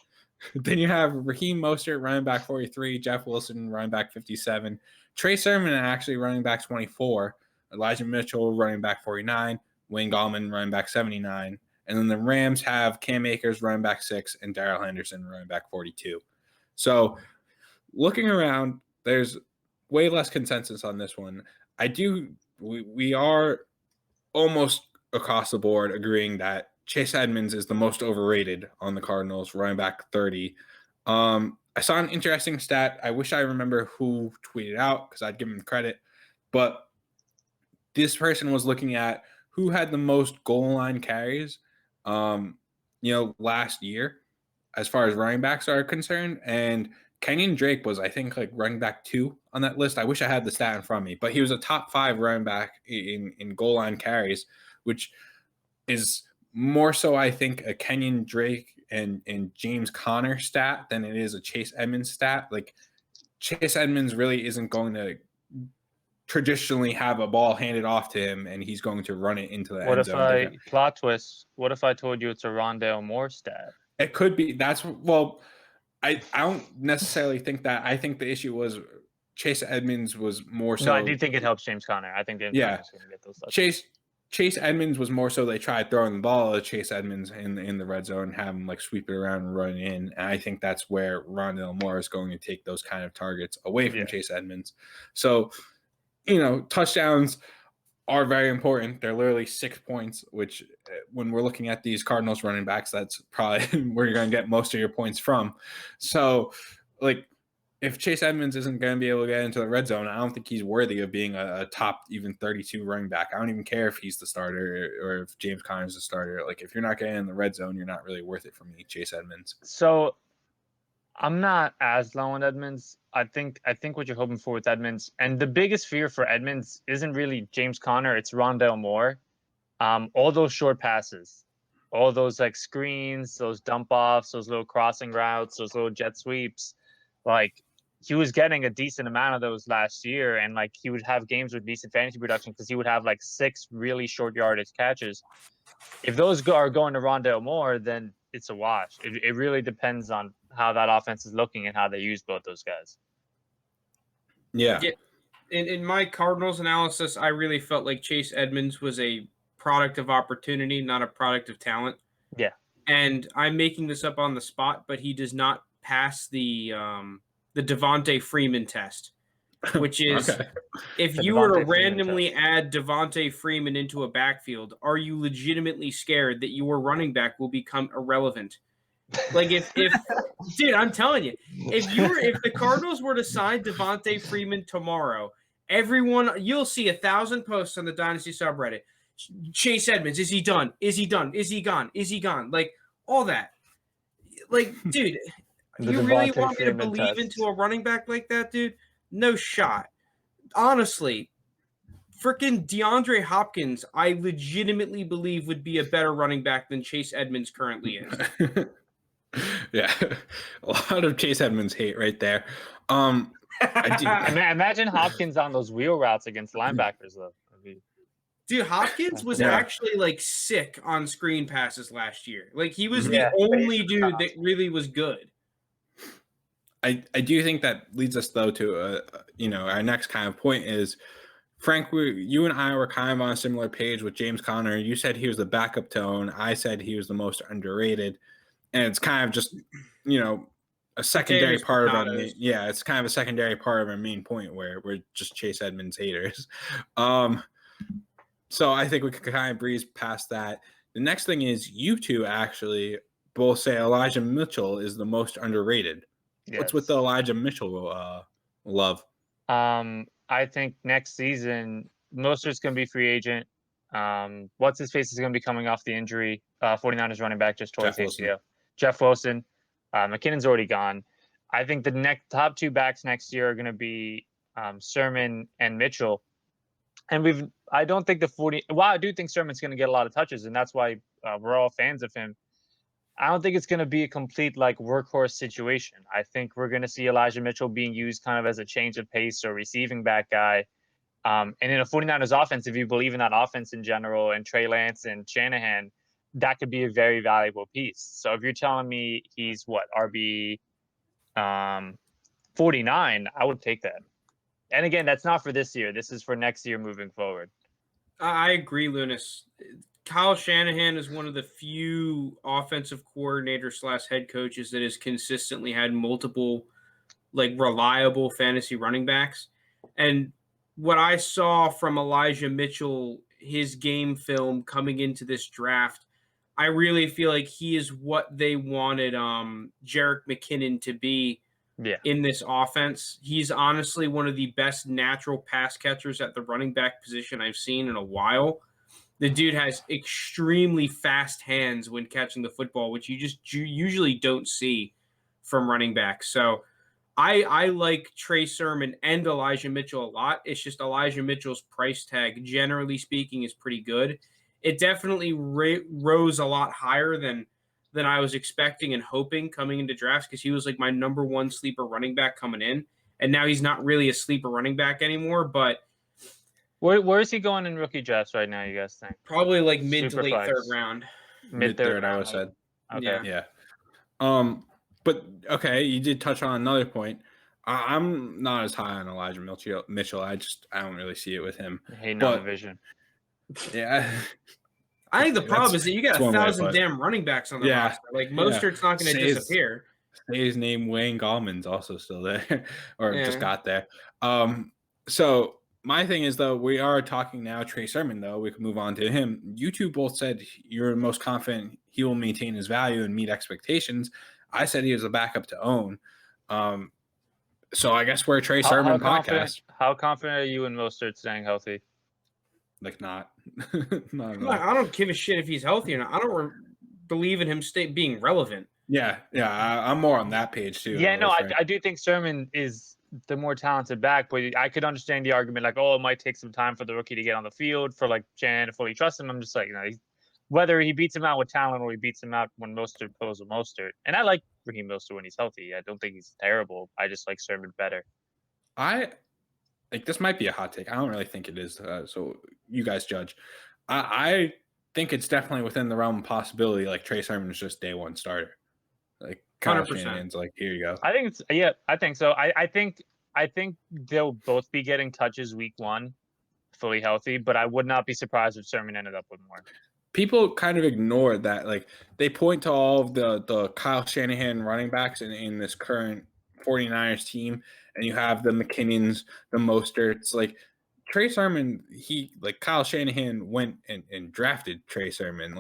S2: Then you have Raheem Mostert, running back 43, Jeff Wilson, running back 57, Trey Sermon, actually running back 24, Elijah Mitchell, running back 49, Wayne Gallman, running back 79. And then the Rams have Cam Akers, running back 6, and Darrell Henderson, running back 42. So looking around, there's way less consensus on this one. We are almost across the board agreeing that Chase Edmonds is the most overrated on the Cardinals, running back 30. I saw an interesting stat. I wish I remember who tweeted out because I'd give him credit. But this person was looking at who had the most goal line carries, last year as far as running backs are concerned. And Kenyon Drake was, I think, like running back 2 on that list. I wish I had the stat in front of me, but he was a top 5 running back in goal line carries, which is more so, I think, a Kenyon Drake and James Conner stat than it is a Chase Edmonds stat. Like, Chase Edmonds really isn't going to traditionally have a ball handed off to him and he's going to run it into the end zone.
S4: Plot twist, what if I told you it's a Rondale Moore stat?
S2: It could be. I don't necessarily think that. I think the issue was Chase Edmonds was more so.
S4: No, I do think it helps James Conner. I think James Conner's going to get those touches.
S2: Chase Edmonds was more so they tried throwing the ball at Chase Edmonds in the red zone and have him like sweep it around and run in. And I think that's where Rondale Moore is going to take those kind of targets away from Chase Edmonds. So, touchdowns are very important. They're literally 6 points, which when we're looking at these Cardinals running backs, that's probably where you're going to get most of your points from. So, like, if Chase Edmonds isn't going to be able to get into the red zone, I don't think he's worthy of being a top even 32 running back. I don't even care if he's the starter or if James Conner's the starter. Like, if you're not getting in the red zone, you're not really worth it for me, Chase Edmonds.
S4: So I'm not as low on Edmonds. I think what you're hoping for with Edmonds, and the biggest fear for Edmonds isn't really James Conner, it's Rondale Moore. All those short passes, all those like screens, those dump offs, those little crossing routes, those little jet sweeps, like he was getting a decent amount of those last year, and like he would have games with decent fantasy production because he would have like 6 really short yardage catches. If those are going to Rondale Moore, then it's a wash. It really depends on how that offense is looking and how they use both those guys.
S2: Yeah.
S3: In my Cardinals analysis, I really felt like Chase Edmonds was a product of opportunity, not a product of talent.
S4: Yeah.
S3: And I'm making this up on the spot, but he does not pass the Devontae Freeman test, which is if you were to randomly add Devontae Freeman into a backfield, are you legitimately scared that your running back will become irrelevant? Like if dude, I'm telling you, if the Cardinals were to sign Devontae Freeman tomorrow, you'll see 1,000 posts on the Dynasty subreddit. Chase Edmonds, is he done? Is he done? Is he gone? Is he gone? Like all that. Like, dude, you really want me to believe into a running back like that, dude? No shot. Honestly, freaking DeAndre Hopkins, I legitimately believe would be a better running back than Chase Edmonds currently is.
S2: Yeah, a lot of Chase Edmonds hate right there.
S4: Imagine Hopkins on those wheel routes against linebackers, though.
S3: Dude, Hopkins was actually like sick on screen passes last year. Like he was the only dude that really was good.
S2: I do think that leads us though to our next kind of point is, Frank, you and I were kind of on a similar page with James Conner. You said he was the backup tone. I said he was the most underrated. And it's kind of just, a secondary part of our it's kind of a secondary part of our main point where we're just Chase Edmonds haters. So I think we could kind of breeze past that. The next thing is you two actually both say Elijah Mitchell is the most underrated. Yes. What's with the Elijah Mitchell love?
S4: I think next season, Mostert's going to be free agent. What's his face is going to be coming off the injury. 49ers running back just tore his ACL. Jeff Wilson. McKinnon's already gone. I think the top 2 backs next year are going to be Sermon and Mitchell. And I don't think I do think Sermon's going to get a lot of touches, and that's why we're all fans of him. I don't think it's going to be a complete like workhorse situation. I think we're going to see Elijah Mitchell being used kind of as a change of pace or receiving back guy. And in a 49ers offense, if you believe in that offense in general and Trey Lance and Shanahan, that could be a very valuable piece. So if you're telling me he's RB 49, I would take that. And again, that's not for this year. This is for next year moving forward.
S3: I agree, Lounis. Kyle Shanahan is one of the few offensive coordinators / head coaches that has consistently had multiple reliable fantasy running backs. And what I saw from Elijah Mitchell, his game film coming into this draft, I really feel like he is what they wanted Jerick McKinnon to be in this offense. He's honestly one of the best natural pass catchers at the running back position I've seen in a while. The dude has extremely fast hands when catching the football, which you usually don't see from running backs. So I like Trey Sermon and Elijah Mitchell a lot. It's just Elijah Mitchell's price tag, generally speaking, is pretty good. It definitely rose a lot higher than I was expecting and hoping coming into drafts, because he was like my number one sleeper running back coming in, and now he's not really a sleeper running back anymore. But
S4: where is he going in rookie drafts right now, you guys think?
S3: probably like mid
S4: Super
S3: to late
S4: flex.
S3: third round.
S2: Mid-third, I would say.
S4: Okay.
S3: Yeah.
S2: But okay, you did touch on another point. I'm not as high on Elijah Mitchell. I don't really see it with him.
S4: Hating on the vision.
S2: Yeah.
S3: I think the problem is that you got 1,000 damn running backs on the
S2: Yeah.
S3: roster. Like Mostert's not going to disappear.
S2: Say his name, Wayne Gallman's also still there, or
S3: Yeah.
S2: just got there. So my thing is, though, we are talking now Trey Sermon, though. We can move on to him. You two both said you're most confident he will maintain his value and meet expectations. I said he was a backup to own. So I guess we're a Trey Sermon podcast.
S4: How confident are you in Mostert staying healthy?
S2: Like not.
S3: I don't give a shit if he's healthy or not. I don't believe in him being relevant.
S2: Yeah. I'm more on that page too.
S4: Yeah, no, I do think Sermon is the more talented back, but I could understand the argument like, oh, it might take some time for the rookie to get on the field for like Shanahan to fully trust him. I'm just like, whether he beats him out with talent or he beats him out when Mostert goes with Mostert. And I like Raheem Mostert when he's healthy. I don't think he's terrible. I just like Sermon better.
S2: This might be a hot take. I don't really think it is. So you guys judge. I think it's definitely within the realm of possibility. Like Trey Sermon is just day one starter. Like 100%. Like here you go.
S4: I think I think so. I think they'll both be getting touches week one, fully healthy. But I would not be surprised if Sermon ended up with more.
S2: People kind of ignore that. Like they point to all of the Kyle Shanahan running backs in this current 49ers team, and you have the McKinnons, the Mosterts. Like Trey Sermon, Kyle Shanahan went and drafted Trey Sermon.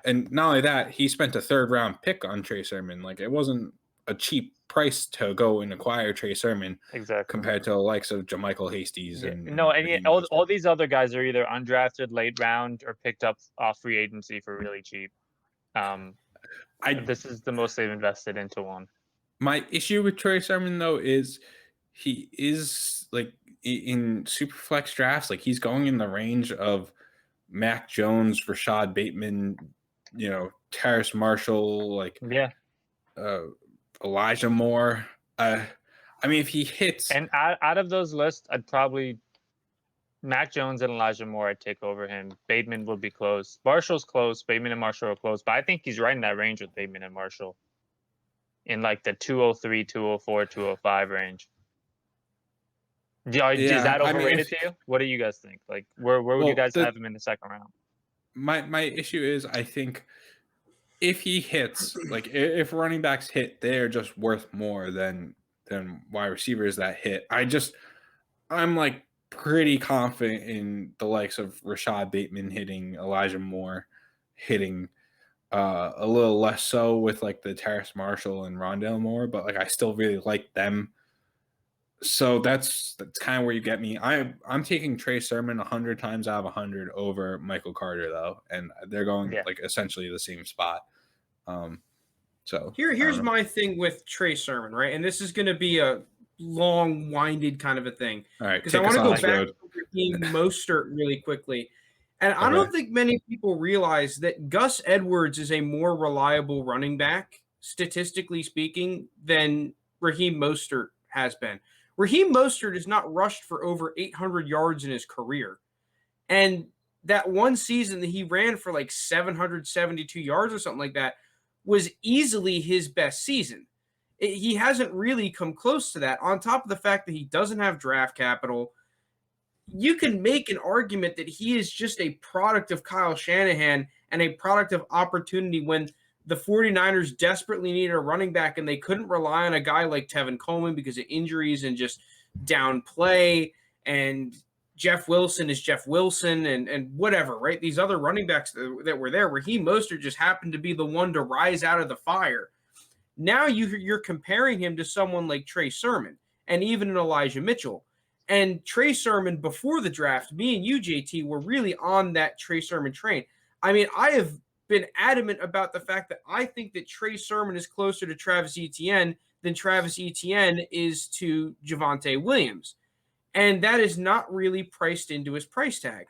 S2: And not only that, he spent a 3rd round pick on Trey Sermon. Like it wasn't a cheap price to go and acquire Trey Sermon, compared to the likes of JaMychal Hasty's.
S4: All these other guys are either undrafted, late round, or picked up off free agency for really cheap. This is the most they've invested into one.
S2: My issue with Trey Sermon, though, is he is like in super flex drafts, like he's going in the range of Mac Jones, Rashad Bateman, Terrace Marshall, Elijah Moore. If he hits,
S4: and out of those lists, I'd probably Mac Jones and Elijah Moore. I'd take over him. Bateman will be close. Marshall's close. Bateman and Marshall are close, but I think he's right in that range with Bateman and Marshall, in like the 203, 204, 205 range. Is that overrated to you? What do you guys think? Like, where would you guys have him in the 2nd round?
S2: My issue is, I think if he hits, like if running backs hit, they're just worth more than wide receivers that hit. I'm like pretty confident in the likes of Rashad Bateman hitting, Elijah Moore hitting, a little less so with like the Terrace Marshall and Rondale Moore, but like I still really like them. So that's kind of where you get me. I'm taking Trey Sermon 100 times out of 100 over Michael Carter, though, and they're going like essentially the same spot. So
S3: here's my thing with Trey Sermon, right? And this is going to be a long-winded kind of a thing.
S2: All right,
S3: because I want to go back to Raheem Mostert really quickly. And I don't think many people realize that Gus Edwards is a more reliable running back, statistically speaking, than Raheem Mostert has been. Raheem Mostert has not rushed for over 800 yards in his career. And that one season that he ran for like 772 yards or something like that was easily his best season. He hasn't really come close to that. On top of the fact that he doesn't have draft capital, you can make an argument that he is just a product of Kyle Shanahan and a product of opportunity when the 49ers desperately needed a running back and they couldn't rely on a guy like Tevin Coleman because of injuries and just down play, and Jeff Wilson is Jeff Wilson and whatever, right? These other running backs that were there, Raheem Mostert just happened to be the one to rise out of the fire. Now you're comparing him to someone like Trey Sermon and even an Elijah Mitchell. And Trey Sermon, before the draft, me and you, JT, were really on that Trey Sermon train. I mean, I have been adamant about the fact that I think that Trey Sermon is closer to Travis Etienne than Travis Etienne is to Javonte Williams. And that is not really priced into his price tag.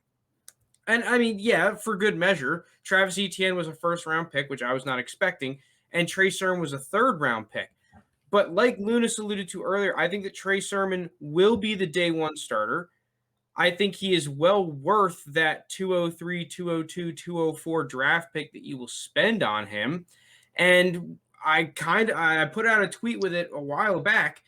S3: And I mean, yeah, for good measure, Travis Etienne was a first-round pick, which I was not expecting, and Trey Sermon was a third-round pick. But like Lounis alluded to earlier, I think that Trey Sermon will be the day one starter. I think he is well worth that 203, 202, 204 draft pick that you will spend on him. And I put out a tweet with it a while back.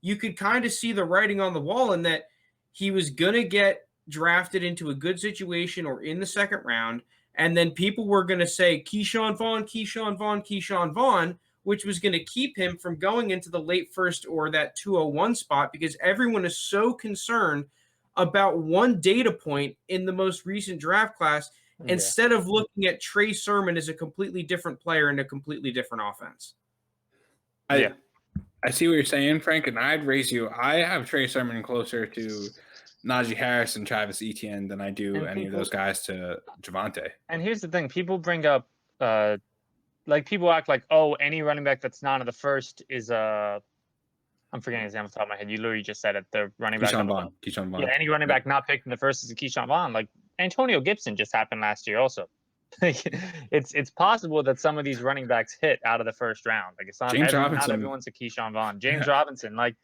S3: You could kind of see the writing on the wall in that he was going to get drafted into a good situation or in the second round. And then people were going to say Keyshawn Vaughn, Keyshawn Vaughn, Keyshawn Vaughn, which was going to keep him from going into the late first or that 201 spot because everyone is so concerned about one data point in the most recent draft class instead of looking at Trey Sermon as a completely different player and a completely different offense.
S2: I see what you're saying, Frank, and I'd raise you. I have Trey Sermon closer to Najee Harris and Travis Etienne than I do any of those guys to Javonte.
S4: And here's the thing. People bring up people act like, oh, any running back that's not in the first is I'm forgetting his name off the top of my head. You literally just said it. The running back.
S2: Keyshawn Vaughn.
S4: Yeah, any running back not picked in the first is a Keyshawn Vaughn. Like Antonio Gibson just happened last year also. It's possible that some of these running backs hit out of the first round. Like it's not not everyone's a Keyshawn Vaughn. James Robinson, like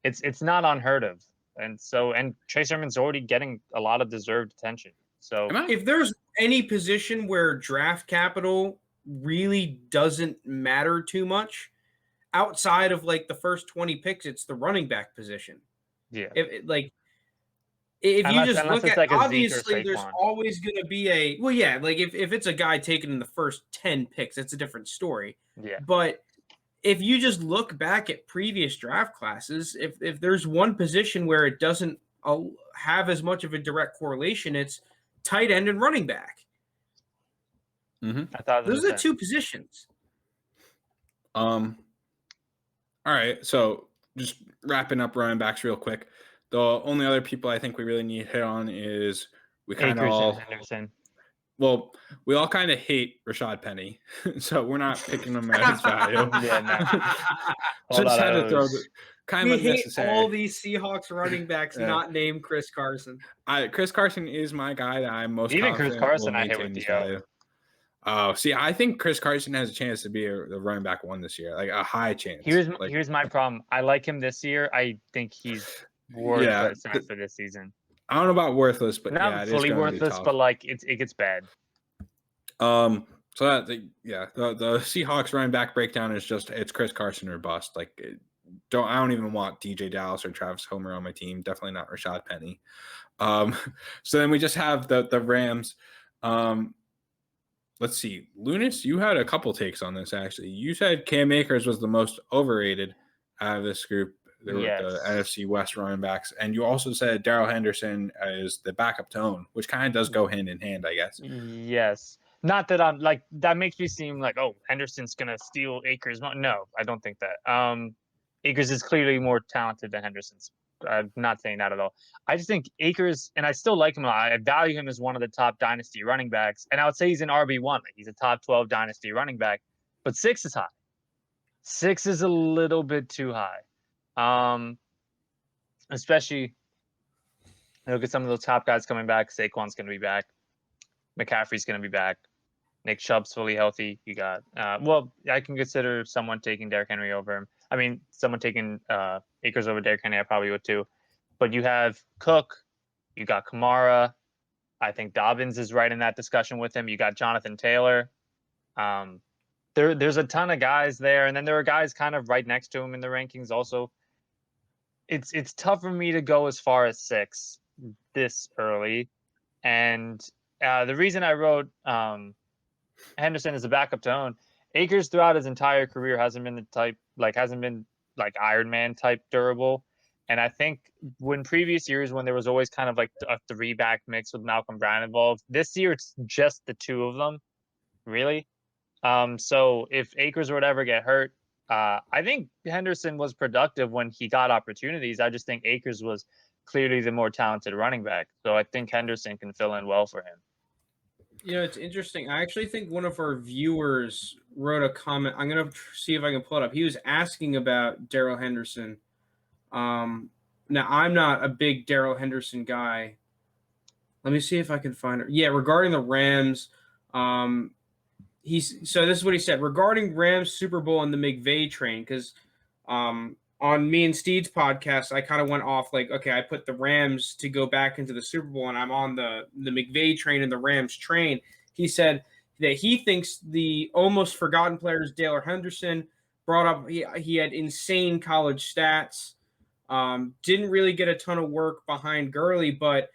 S4: it's not unheard of. And Trey Sermon's already getting a lot of deserved attention. So
S3: if there's any position where draft capital really doesn't matter too much outside of like the first 20 picks, it's the running back position.
S4: Yeah.
S3: If you just look at,
S4: like
S3: obviously there's always going to be if it's a guy taken in the first 10 picks, it's a different story.
S4: Yeah.
S3: But if you just look back at previous draft classes, if there's one position where it doesn't have as much of a direct correlation, it's tight end and running back.
S4: Mm-hmm.
S3: Those are the two positions.
S2: All right, so just wrapping up running backs real quick. The only other people I think we really need to hit on is we kind of all
S4: Henderson.
S2: Well, we all kind of hate Rashad Penny, so we're not picking him at his value. So just had to throw the kind of necessary.
S3: All these Seahawks running backs not named Chris Carson.
S2: Chris Carson is my guy that I'm most
S4: even
S2: confident
S4: Chris Carson
S2: will
S4: I hit with the
S2: Oh, see, I think Chris Carson has a chance to be the running back one this year, like a high chance.
S4: Here's my problem. I like him this year. I think he's worthless for this season.
S2: I don't know about worthless, but
S4: not fully worthless, but like it gets bad.
S2: So that the Seahawks running back breakdown is it's Chris Carson or bust. Like I don't even want DJ Dallas or Travis Homer on my team. Definitely not Rashad Penny. So then we just have the Rams. Let's see. Lounis, you had a couple takes on this, actually. You said Cam Akers was the most overrated out of this group. The NFC West running backs. And you also said Darrell Henderson is the backup tone, which kind of does go hand in hand, I guess.
S4: Yes. Not that I'm like, that makes me seem like, oh, Henderson's going to steal Akers. No, I don't think that. Akers is clearly more talented than Henderson's. I'm not saying that at all. I just think Akers, and I still like him a lot. I value him as one of the top dynasty running backs. And I would say he's an RB1. Like he's a top 12 dynasty running back. But 6 is high. 6 is a little bit too high. Especially look at some of those top guys coming back. Saquon's going to be back. McCaffrey's going to be back. Nick Chubb's fully healthy. You got I can consider someone taking Derrick Henry over him. I mean, someone taking Akers over Derrick Henry, I probably would too. But you have Cook, you got Kamara. I think Dobbins is right in that discussion with him. You got Jonathan Taylor. There's a ton of guys there, and then there are guys kind of right next to him in the rankings also. It's tough for me to go as far as 6 this early. And the reason I wrote Henderson as a backup tone, Akers throughout his entire career hasn't been like Iron Man type durable. And I think when previous years when there was always kind of like a 3-back mix with Malcolm Brown involved, this year it's just the 2 of them, really. So if Akers or whatever get hurt, I think Henderson was productive when he got opportunities. I just think Akers was clearly the more talented running back. So I think Henderson can fill in well for him.
S3: You know, it's interesting. I actually think one of our viewers wrote a comment. I'm going to see if I can pull it up. He was asking about Darrell Henderson. Now, I'm not a big Darrell Henderson guy. Let me see if I can find it. Yeah, regarding the Rams, so this is what he said regarding Rams Super Bowl and the McVay train, because on me and Steed's podcast, I kind of went off like, okay, I put the Rams to go back into the Super Bowl, and I'm on the McVay train and the Rams train. He said that he thinks the almost forgotten player is Darrell Henderson. Brought up he had insane college stats. Didn't really get a ton of work behind Gurley, but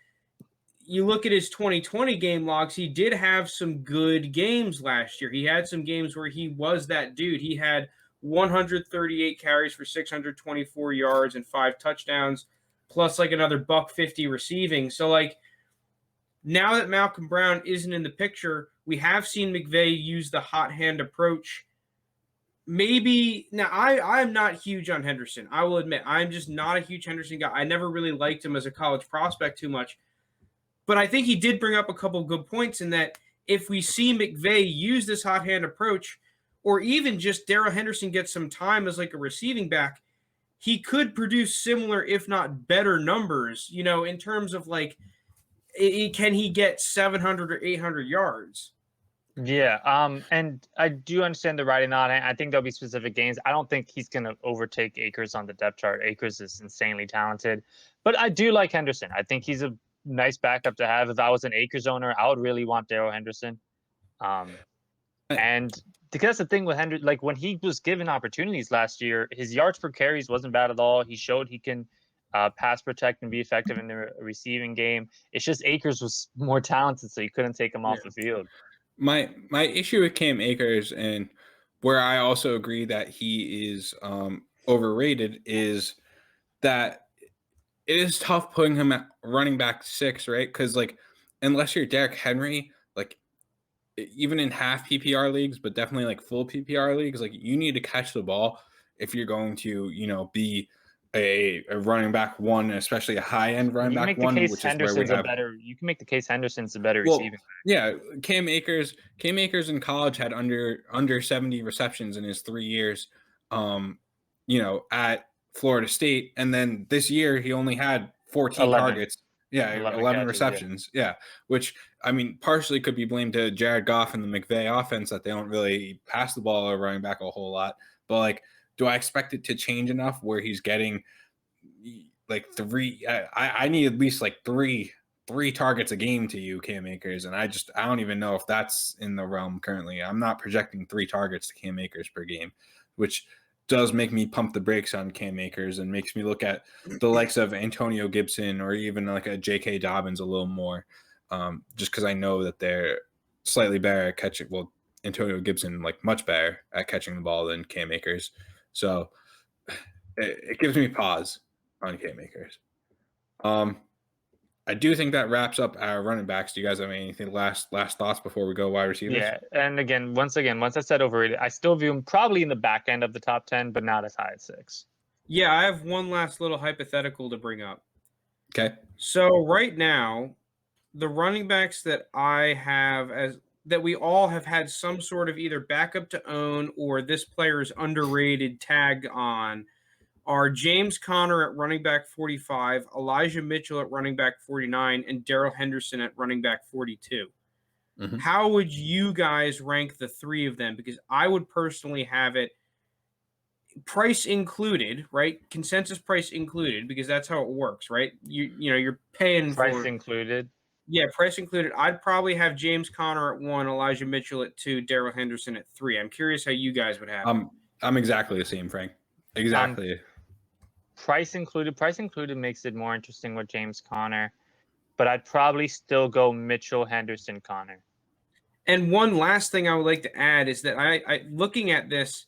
S3: you look at his 2020 game logs, he did have some good games last year. He had some games where he was that dude. He had 138 carries for 624 yards and 5 touchdowns, plus like another $150 receiving. So like now that Malcolm Brown isn't in the picture, we have seen McVay use the hot hand approach. Maybe now I'm not huge on Henderson. I will admit I'm just not a huge Henderson guy. I never really liked him as a college prospect too much. But I think he did bring up a couple of good points in that if we see McVay use this hot hand approach, or even just Darrell Henderson gets some time as like a receiving back, he could produce similar, if not better numbers, you know, in terms of like, can he get 700 or 800 yards?
S4: Yeah, and I do understand the writing on it. I think there'll be specific games. I don't think he's going to overtake Akers on the depth chart. Akers is insanely talented, but I do like Henderson. I think he's a nice backup to have. If I was an Akers owner, I would really want Darrell Henderson. And because that's the thing with Henderson, like when he was given opportunities last year, his yards per carries wasn't bad at all. He showed he can pass protect and be effective in the receiving game. It's just Akers was more talented, so you couldn't take him off the field.
S2: My issue with Cam Akers, and where I also agree that he is overrated, is that it is tough putting him at running back 6, right? Because like unless you're Derrick Henry, like even in half PPR leagues, but definitely like full PPR leagues, like you need to catch the ball if you're going to, you know, be a running back 1, especially a high end running back 1, which is where we have.
S4: You can make the case Henderson's a better receiving back.
S2: Yeah, Cam Akers in college had under 70 receptions in his 3 years, you know, at Florida State, and then this year he only had 14 targets. Yeah, 11 catches, receptions. Yeah, which I mean, partially could be blamed to Jared Goff and the McVay offense that they don't really pass the ball or running back a whole lot. But like, do I expect it to change enough where he's getting like 3? I need at least like three targets a game to you, Cam Akers, and I don't even know if that's in the realm currently. I'm not projecting 3 targets to Cam Akers per game, which does make me pump the brakes on Cam Akers and makes me look at the likes of Antonio Gibson or even like a J.K. Dobbins a little more, just because I know that they're slightly better at catching. Well, Antonio Gibson like much better at catching the ball than Cam Akers, so it gives me pause on Cam Akers. I do think that wraps up our running backs. Do you guys have anything last thoughts before we go wide receivers?
S4: Yeah, and once I said overrated, I still view him probably in the back end of the top 10, but not as high as 6.
S3: Yeah, I have one last little hypothetical to bring up.
S2: Okay.
S3: So right now, the running backs that I have that we all have had some sort of either backup to own or this player is underrated tag on are James Conner at running back 45, Elijah Mitchell at running back 49, and Darrell Henderson at running back 42. Mm-hmm. How would you guys rank the 3 of them? Because I would personally have it price included, right? Consensus price included, because that's how it works, right? You know, you're paying
S4: price included.
S3: Yeah, price included. I'd probably have James Conner at 1, Elijah Mitchell at 2, Darrell Henderson at 3. I'm curious how you guys would have it.
S2: I'm exactly the same, Frank. Exactly.
S4: Price included makes it more interesting with James Conner, but I'd probably still go Mitchell, Henderson, Conner.
S3: And one last thing I would like to add is that I looking at this,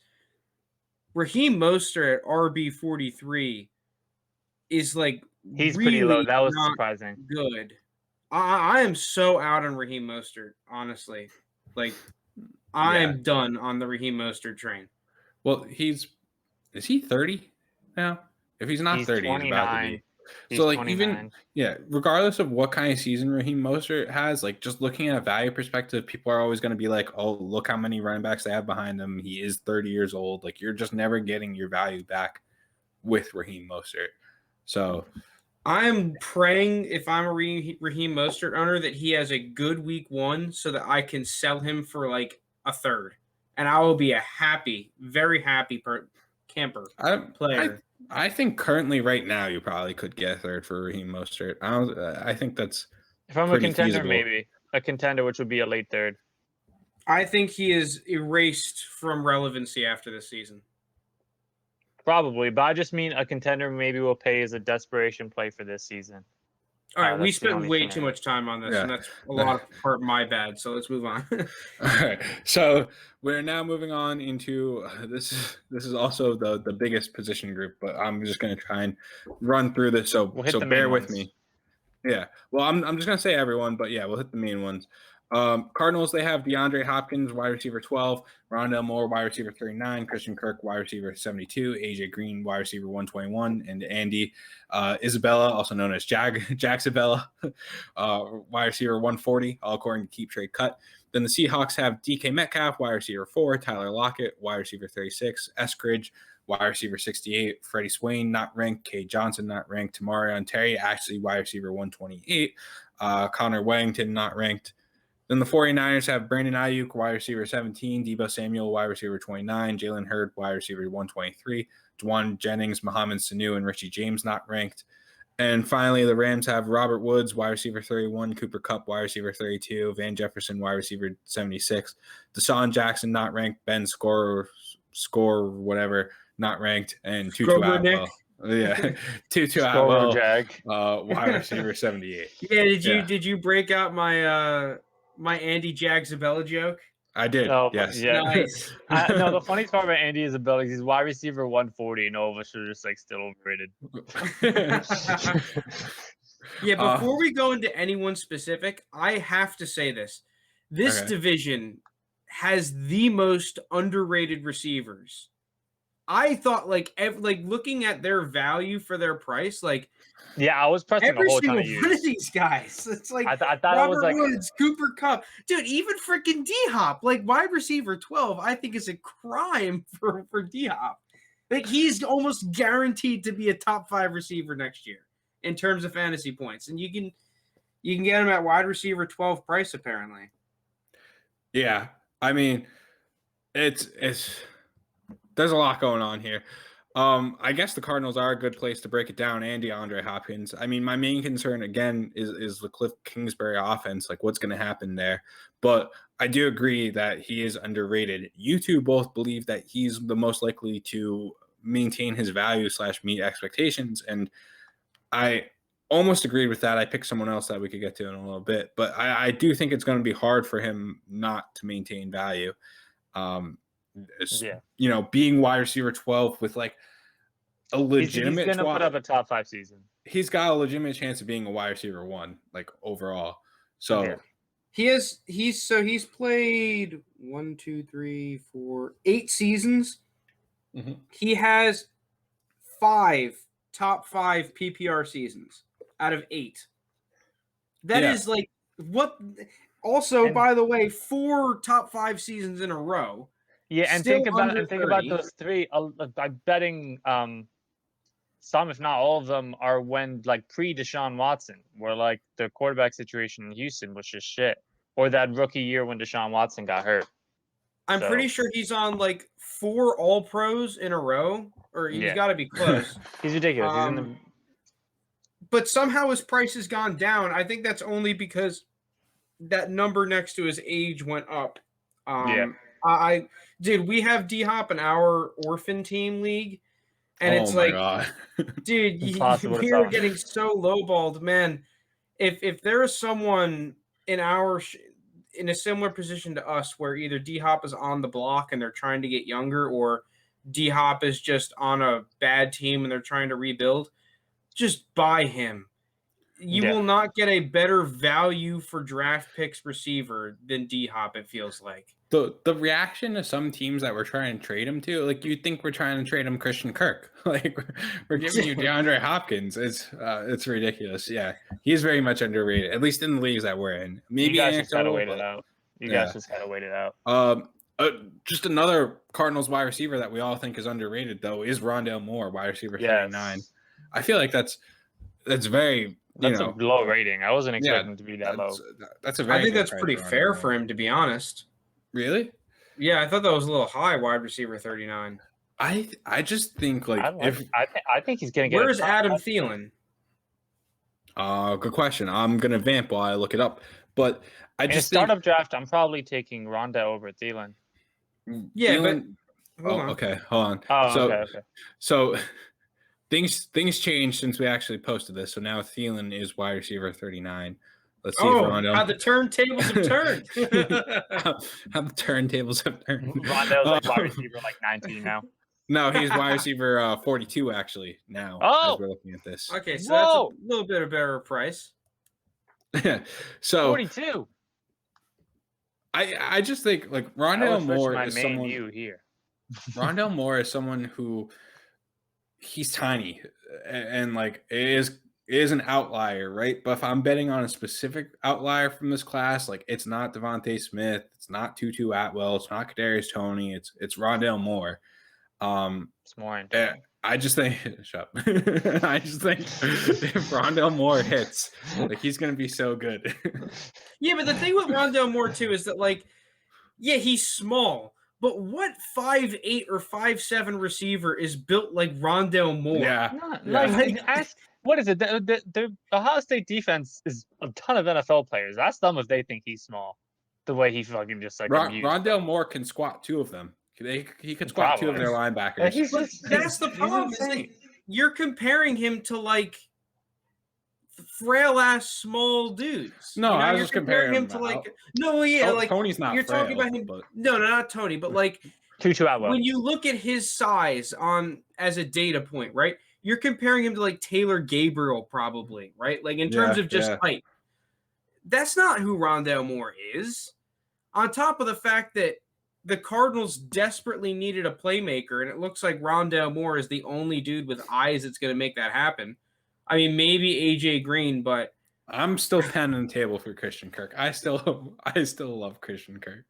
S3: Raheem Mostert at RB 43 is like
S4: he's
S3: really
S4: pretty low. That was surprising.
S3: Good. I am so out on Raheem Mostert, honestly. Like I am done on the Raheem Mostert train.
S2: Well, is he 30 now? If he's not 30,
S4: 29.
S2: he's about to be.
S4: He's
S2: So like
S4: 29.
S2: regardless of what kind of season Raheem Mostert has, like just looking at a value perspective, people are always going to be like, "Oh, look how many running backs they have behind him. He is 30 years old." Like you're just never getting your value back with Raheem Mostert. So
S3: I'm praying if I'm a Raheem Mostert owner that he has a good week 1 so that I can sell him for like a third, and I will be a happy, very happy camper player.
S2: I think currently right now you probably could get a third for Raheem Mostert. I think that's
S4: If I'm a
S2: pretty
S4: contender,
S2: feasible.
S4: maybe a contender, which would be a late third.
S3: I think he is erased from relevancy after this season.
S4: Probably, but I just mean a contender maybe will pay as a desperation play for this season.
S3: All right, we
S4: that's the
S3: spent
S4: only
S3: way
S4: thing
S3: too
S4: I-
S3: much time on this,
S2: Yeah.
S3: and that's a lot of part my bad. So let's move on.
S2: All right. So we're now moving on into this. This is also the biggest position group, but I'm just going to try and run through this. So
S4: We'll hit the
S2: bear
S4: main
S2: with
S4: ones.
S2: me. Yeah. Well, I'm just going to say everyone, but yeah, we'll hit the main ones. Cardinals, they have DeAndre Hopkins, wide receiver 12, Rondell Moore, wide receiver 39, Christian Kirk, wide receiver 72, AJ Green, wide receiver 121, and Andy Isabella, also known as Jacksabella, wide receiver 140, all according to Keep Trade Cut. Then the Seahawks have DK Metcalf, wide receiver 4, Tyler Lockett, wide receiver 36, Eskridge, wide receiver 68, Freddie Swain, not ranked, Kay Johnson, not ranked, Tamarion Terry, actually wide receiver 128, Connor Wellington, not ranked. Then the 49ers have Brandon Ayuk, wide receiver 17, Deebo Samuel, wide receiver 29, Jalen Hurd, wide receiver 123, Dwan Jennings, Mohamed Sanu, and Richie James not ranked. And finally, the Rams have Robert Woods, wide receiver 31, Cooper Kupp, wide receiver 32, Van Jefferson, wide receiver 76, Deshaun Jackson not ranked, Ben Score whatever not ranked, and Tutu Atwell. Yeah, Tutu Atwell, wide receiver 78.
S3: Yeah, did you break out my my Andy Jagsabella joke?
S2: I did.
S4: Oh,
S2: yes.
S4: yeah.
S3: Nice.
S4: No, the funny part about Andy Isabella is he's wide receiver 140, and all of us are just like still overrated.
S3: Yeah, before we go into anyone specific, I have to say this. This division has the most underrated receivers. I thought like looking at their value for their price, like
S4: yeah, I was pressing
S3: every
S4: the whole
S3: single
S4: time
S3: one of these guys. It's like
S4: I thought
S3: Robert
S4: it was like
S3: Woods, Cooper Kupp, dude. Even freaking D-Hop, like wide receiver 12, I think is a crime for D-Hop. Like he's almost guaranteed to be a top 5 receiver next year in terms of fantasy points, and you can get him at wide receiver 12 price apparently.
S2: Yeah, I mean, it's there's a lot going on here. I guess the Cardinals are a good place to break it down, and DeAndre Hopkins. I mean, my main concern again is the Cliff Kingsbury offense, like what's going to happen there. But I do agree that he is underrated. You two both believe that he's the most likely to maintain his value / meet expectations, and I almost agreed with that. I picked someone else that we could get to in a little bit, but I do think it's going to be hard for him not to maintain value. You know, being wide receiver 12 with like a legitimate
S4: he's gonna put up a top 5 season.
S2: He's got a legitimate chance of being a wide receiver 1, like overall. So
S3: he's played 8 seasons.
S2: Mm-hmm.
S3: He has 5 top 5 PPR seasons out of 8. That is like what. Also, by the way, 4 top 5 seasons in a row.
S4: Yeah, and think about those 3. I'm betting some, if not all of them, are when like pre-Deshaun Watson, where like the quarterback situation in Houston was just shit, or that rookie year when Deshaun Watson got hurt.
S3: I'm pretty sure he's on like 4 All Pros in a row, or he's got to be close.
S4: He's ridiculous. He's in the.
S3: But somehow his price has gone down. I think that's only because that number next to his age went up. Dude, we have D-Hop in our orphan team league, and it's like, dude, we are getting so lowballed, man. If there is someone in in a similar position to us, where either D-Hop is on the block and they're trying to get younger, or D-Hop is just on a bad team and they're trying to rebuild, just buy him. you will not get a better value for draft picks receiver than D-Hop, it feels like.
S2: The reaction of some teams that we're trying to trade him to, like you think we're trying to trade him Christian Kirk. Like we're giving you DeAndre Hopkins. It's ridiculous. Yeah. He's very much underrated, at least in the leagues that we're in. Maybe
S4: you guys just gotta wait it out.
S2: Just another Cardinals wide receiver that we all think is underrated, though, is Rondale Moore, wide receiver 39. I feel like that's very
S4: a low rating. I wasn't expecting to be that low.
S2: That's a very.
S3: I think that's pretty fair for him, to be honest.
S2: Really?
S3: Yeah, I thought that was a little high, wide receiver 39.
S2: I just think
S4: I think he's gonna get.
S3: Where's Adam Thielen?
S2: Good question. I'm gonna vamp while I look it up, but
S4: in a startup draft, I'm probably taking Rondale over Thielen.
S3: Yeah,
S2: Thielen,
S3: but hold on.
S2: Okay, hold on.
S4: Okay.
S2: So things changed since we actually posted this. So now Thielen is wide receiver 39. Let's see if Rondale.
S3: How the turntables have turned.
S2: How the turntables have turned.
S4: Rondale's like wide receiver 19 now.
S2: No, he's wide receiver 42 actually now. As we're looking at this.
S3: Okay, so that's a little bit of better price.
S2: So
S4: 42.
S2: I just think like Rondale Moore is someone.
S4: Here.
S2: Rondale Moore is someone who he's tiny and like is an outlier, right? But if I'm betting on a specific outlier from this class, like it's not Devontae Smith, it's not Tutu Atwell, it's not Kadarius Toney, it's Rondale Moore.
S4: It's more.
S2: I just think shut up. I just think if Rondale Moore hits, like he's gonna be so good.
S3: Yeah, but the thing with Rondale Moore too is that like, yeah, he's small. But what 5'8" or 5'7" receiver is built like Rondale Moore?
S2: Yeah.
S4: What is it? The Ohio State defense is a ton of NFL players. That's dumb if they think he's small. The way he fucking just like
S2: Rondale Moore can squat two of them. He could squat two of their linebackers.
S3: That's the problem. Is that you're comparing him to like frail ass small dudes.
S2: No, I was just comparing him
S3: to like like
S2: Tony's not.
S3: You're
S2: frail,
S3: talking about him.
S2: But...
S3: No, not Tony, but like
S4: Tutu Atwell.
S3: When you look at his size as a data point, right? You're comparing him to like Taylor Gabriel, probably, right? Like in terms of just height. That's not who Rondale Moore is. On top of the fact that the Cardinals desperately needed a playmaker, and it looks like Rondale Moore is the only dude with eyes that's going to make that happen. I mean, maybe AJ Green, but
S2: I'm still pounding the table for Christian Kirk. I still love Christian Kirk.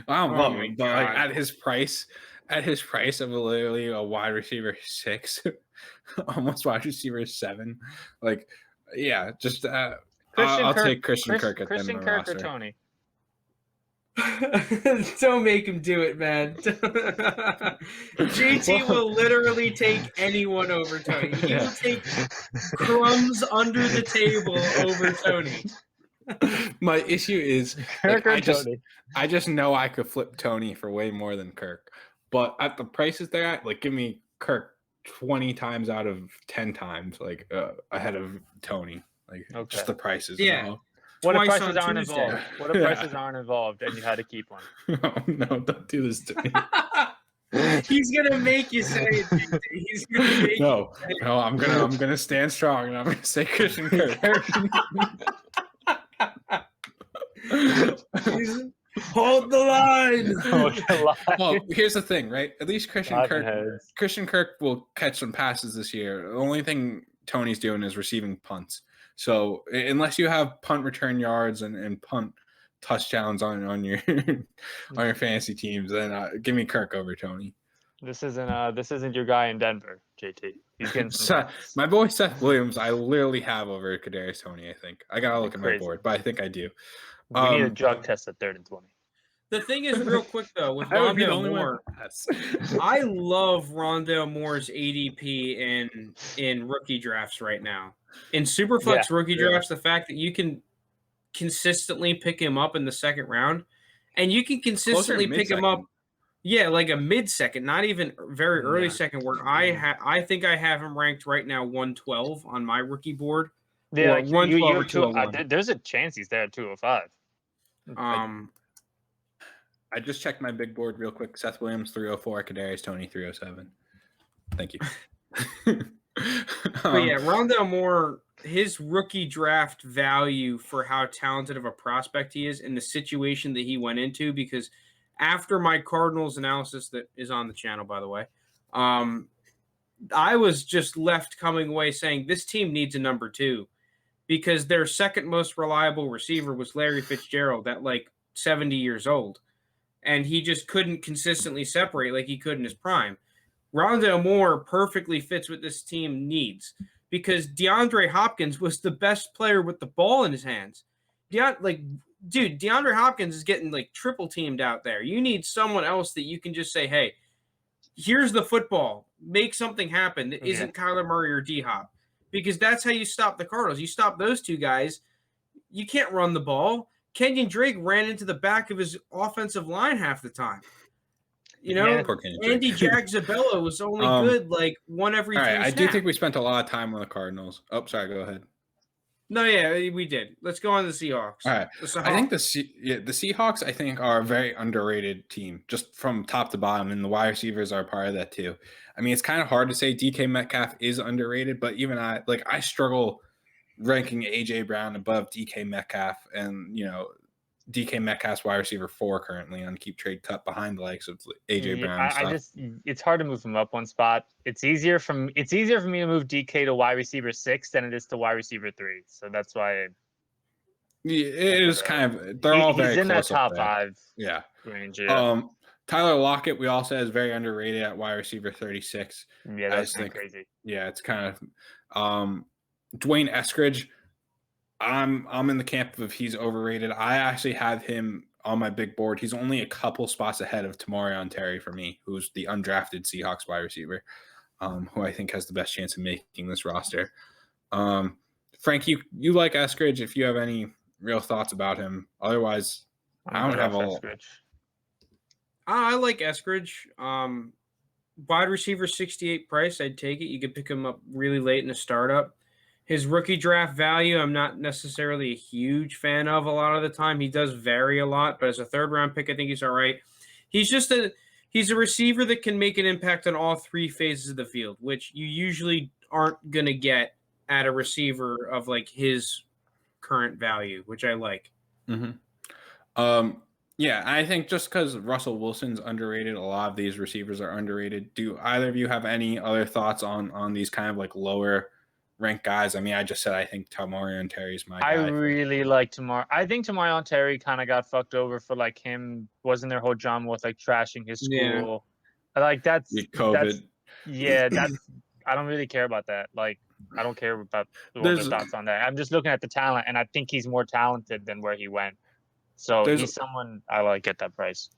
S2: I don't love him, but like at his price of literally a wide receiver 6, almost wide receiver 7. Like, yeah, just I'll take Christian Kirk at
S4: Christian Kirk or Tony.
S3: Don't make him do it, man. JT will literally take anyone over Tony. He will take crumbs under the table over Tony.
S2: My issue is like, I just know I could flip Tony for way more than Kirk. But at the prices they're at, like give me Kirk 20 times out of 10 times, like ahead of Tony. Like just the prices.
S3: Yeah.
S2: You know?
S4: What if prices aren't involved? What if prices aren't involved and you had to keep one?
S2: No, don't do this to me.
S3: He's gonna make you say it. He's gonna make
S2: no, I'm gonna stand strong and I'm gonna say Christian Kirk.
S3: Hold the line.
S2: Well, here's the thing, right? At least Christian Kirk will catch some passes this year. The only thing Tony's doing is receiving punts. So unless you have punt return yards and punt touchdowns on your on your fantasy teams, then give me Kirk over Tony.
S4: This isn't your guy in Denver, JT. He's getting
S2: my boy Seth Williams. I literally have over Kadarius Toney. I think I gotta look at my board, but I think I do.
S4: We need a drug test at 3rd and 20.
S3: The thing is, real quick though, with Rondale Moore, I love Rondale Moore's ADP in rookie drafts right now. In Superflex rookie drafts, the fact that you can consistently pick him up in the second round, and you can consistently pick him up, like a mid-second, not even very early second. Where I think I have him ranked right now 112 on my rookie board.
S4: Yeah, like 112. There's a chance he's there at 205.
S2: I just checked my big board real quick. Seth Williams 304, Kadarius Toney 307. Thank you.
S3: But yeah, Rondale Moore, his rookie draft value for how talented of a prospect he is in the situation that he went into, because after my Cardinals analysis that is on the channel, by the way, I was just left coming away saying this team needs a number 2, because their second most reliable receiver was Larry Fitzgerald at like 70 years old. And he just couldn't consistently separate like he could in his prime. Rondale Moore perfectly fits what this team needs, because DeAndre Hopkins was the best player with the ball in his hands. DeAndre Hopkins is getting like triple teamed out there. You need someone else that you can just say, hey, here's the football. Make something happen that isn't Kyler Murray or D-Hop, because that's how you stop the Cardinals. You stop those two guys, you can't run the ball. Kenyon Drake ran into the back of his offensive line half the time. You know, Andy Jack-Zabella was only good like one every 3 snaps.
S2: I do think we spent a lot of time on the Cardinals. Oh, sorry, go ahead.
S3: No, yeah, we did. Let's go on to the Seahawks.
S2: All right. I think the Seahawks, I think, are a very underrated team, just from top to bottom, and the wide receivers are a part of that too. I mean, it's kind of hard to say DK Metcalf is underrated, but even I struggle ranking AJ Brown above DK Metcalf, and DK Metcalf's wide receiver 4 currently on keep trade cut behind the likes of AJ Brown.
S4: It's hard to move him up one spot. It's easier for me to move DK to wide receiver 6 than it is to wide receiver 3. So that's why
S2: it is kind of, they're all very
S4: close in that top
S2: there.
S4: 5 range. Yeah.
S2: Tyler Lockett, we all said, is very underrated at wide receiver 36.
S4: Yeah, that's crazy.
S2: Yeah, it's kind of Dwayne Eskridge. I'm in the camp of he's overrated. I actually have him on my big board. He's only a couple spots ahead of Tamarion Terry for me, who's the undrafted Seahawks wide receiver, who I think has the best chance of making this roster. Frank, you like Eskridge if you have any real thoughts about him. Otherwise, I don't have a lot.
S3: I like Eskridge. Wide receiver 68 price, I'd take it. You could pick him up really late in a startup. His rookie draft value, I'm not necessarily a huge fan of a lot of the time. He does vary a lot, but as a third-round pick, I think he's all right. He's a receiver that can make an impact on all 3 phases of the field, which you usually aren't going to get at a receiver of like his current value, which I like.
S2: Mm-hmm. Yeah, I think just because Russell Wilson's underrated, a lot of these receivers are underrated. Do either of you have any other thoughts on these kind of like lower ranked guys? I mean, I just said I think Tamarion Terry's my guy.
S4: I really like Tamarion. I think Tamarion Terry kind of got fucked over for like him. Wasn't their whole drama with like trashing his school? Yeah. Like that's
S2: COVID.
S4: I don't really care about that. Like I don't care about the thoughts on that. I'm just looking at the talent, and I think he's more talented than where he went. So he's someone I like at that price.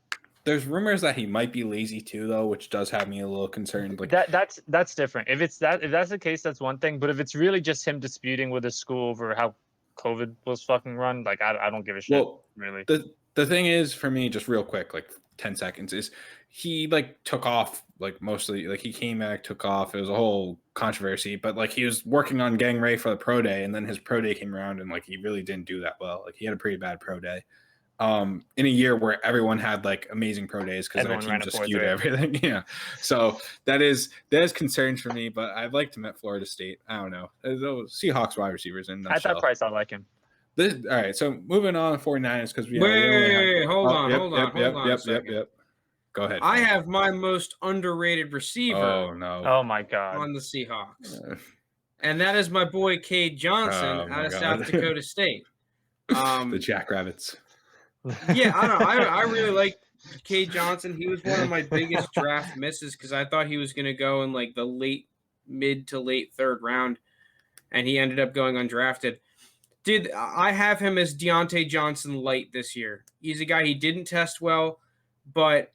S2: There's rumors that he might be lazy too, though, which does have me a little concerned. Like
S4: that's different. If that's the case, that's one thing. But if it's really just him disputing with his school over how COVID was fucking run, like I don't give a shit. Well, really.
S2: The thing is, for me, just real quick, like 10 seconds, is he like took off, like mostly like he came back, took off. It was a whole controversy, but like he was working on getting ready for the pro day, and then his pro day came around, and like he really didn't do that well. Like he had a pretty bad pro day. In a year where everyone had like amazing pro days because their team just skewed everything. Yeah. So that is concerns for me, but I'd like him at Florida State. I don't know. Those Seahawks wide receivers in
S4: at that price, I like him.
S2: All right. So moving on to 49ers because
S3: hold on.
S2: Yep. Go ahead.
S3: I have my most underrated receiver.
S2: Oh no.
S4: Oh my God.
S3: On the Seahawks. And that is my boy Cade Johnson out of South Dakota State.
S2: The Jackrabbits.
S3: Yeah, I don't know. I really like Cade Johnson. He was one of my biggest draft misses because I thought he was going to go in like the mid to late 3rd round, and he ended up going undrafted. Dude, I have him as Deontay Johnson light this year. He's a guy, he didn't test well, but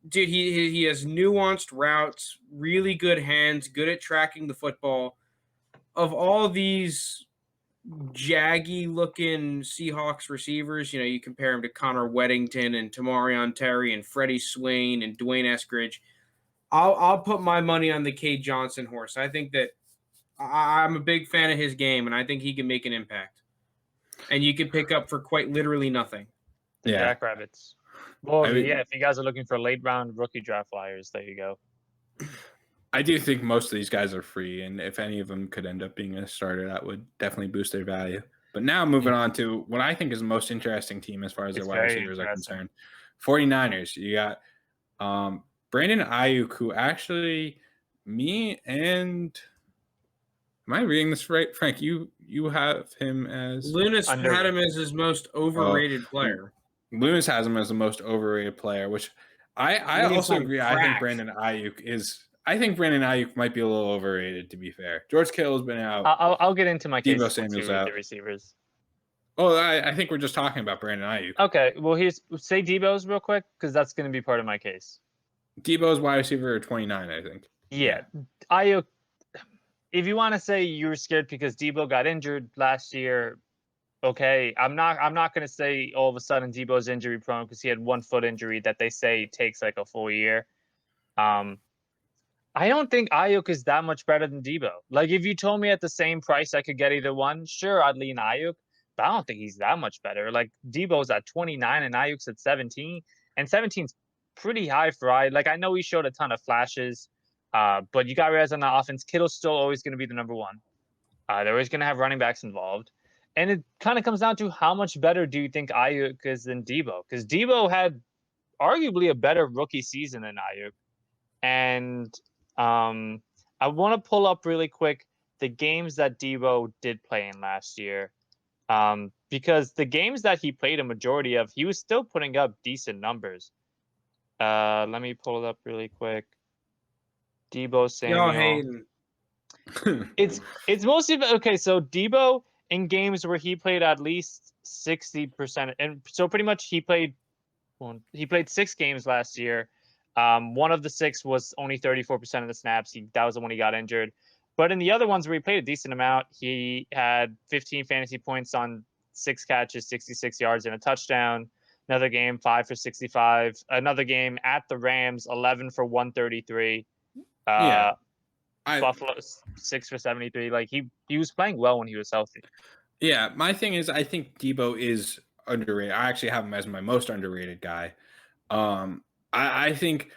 S3: dude, he has nuanced routes, really good hands, good at tracking the football. Of all these jaggy-looking Seahawks receivers, you compare him to Connor Weddington and Tamarion Terry and Freddie Swain and Dwayne Eskridge. I'll put my money on the Cade Johnson horse. I think that I'm a big fan of his game, and I think he can make an impact. And you can pick up for quite literally nothing.
S4: Yeah. Jackrabbits. Well, if you guys are looking for late-round rookie draft flyers, there you go.
S2: I do think most of these guys are free, and if any of them could end up being a starter, that would definitely boost their value. But now moving on to what I think is the most interesting team as far as their wide receivers are concerned. 49ers. You got Brandon Ayuk, who actually me and am I reading this right? Frank, you have him as
S3: Lounis had him as his most overrated player.
S2: Lounis has him as the most overrated player, which I also agree. I think Brandon Ayuk might be a little overrated, to be fair. George Kittle's been out.
S4: I'll get into my case.
S2: Deebo Samuel's out.
S4: The receivers.
S2: Oh, I think we're just talking about Brandon Ayuk.
S4: Okay, well, say Deebo's real quick, because that's going to be part of my case.
S2: Deebo's wide receiver 29, I think.
S4: Yeah. Ayuk, if you want to say you were scared because Deebo got injured last year, okay. I'm not going to say all of a sudden Deebo's injury prone because he had 1 foot injury that they say takes like a full year. I don't think Ayuk is that much better than Deebo. Like, if you told me at the same price I could get either one, sure, I'd lean Ayuk, but I don't think he's that much better. Like, Deebo's at 29 and Ayuk's at 17, and 17's pretty high for Ayuk. Like, I know he showed a ton of flashes, but you got to realize on the offense, Kittle's still always going to be the number one. They're always going to have running backs involved. And it kind of comes down to how much better do you think Ayuk is than Deebo? Because Deebo had arguably a better rookie season than Ayuk. And I want to pull up really quick the games that Deebo did play in last year. Because the games that he played a majority of, he was still putting up decent numbers. Let me pull it up really quick. Deebo Samuel. It's mostly okay. So Deebo in games where he played at least 60%, and so pretty much he played 6 games last year. One of the 6 was only 34% of the snaps. That was the one he got injured. But in the other ones where he played a decent amount, he had 15 fantasy points on 6 catches, 66 yards, and a touchdown. Another game, 5 for 65. Another game at the Rams, 11 for 133. Buffalo, 6 for 73. Like, he was playing well when he was healthy.
S2: Yeah, my thing is I think Deebo is underrated. I actually have him as my most underrated guy. I think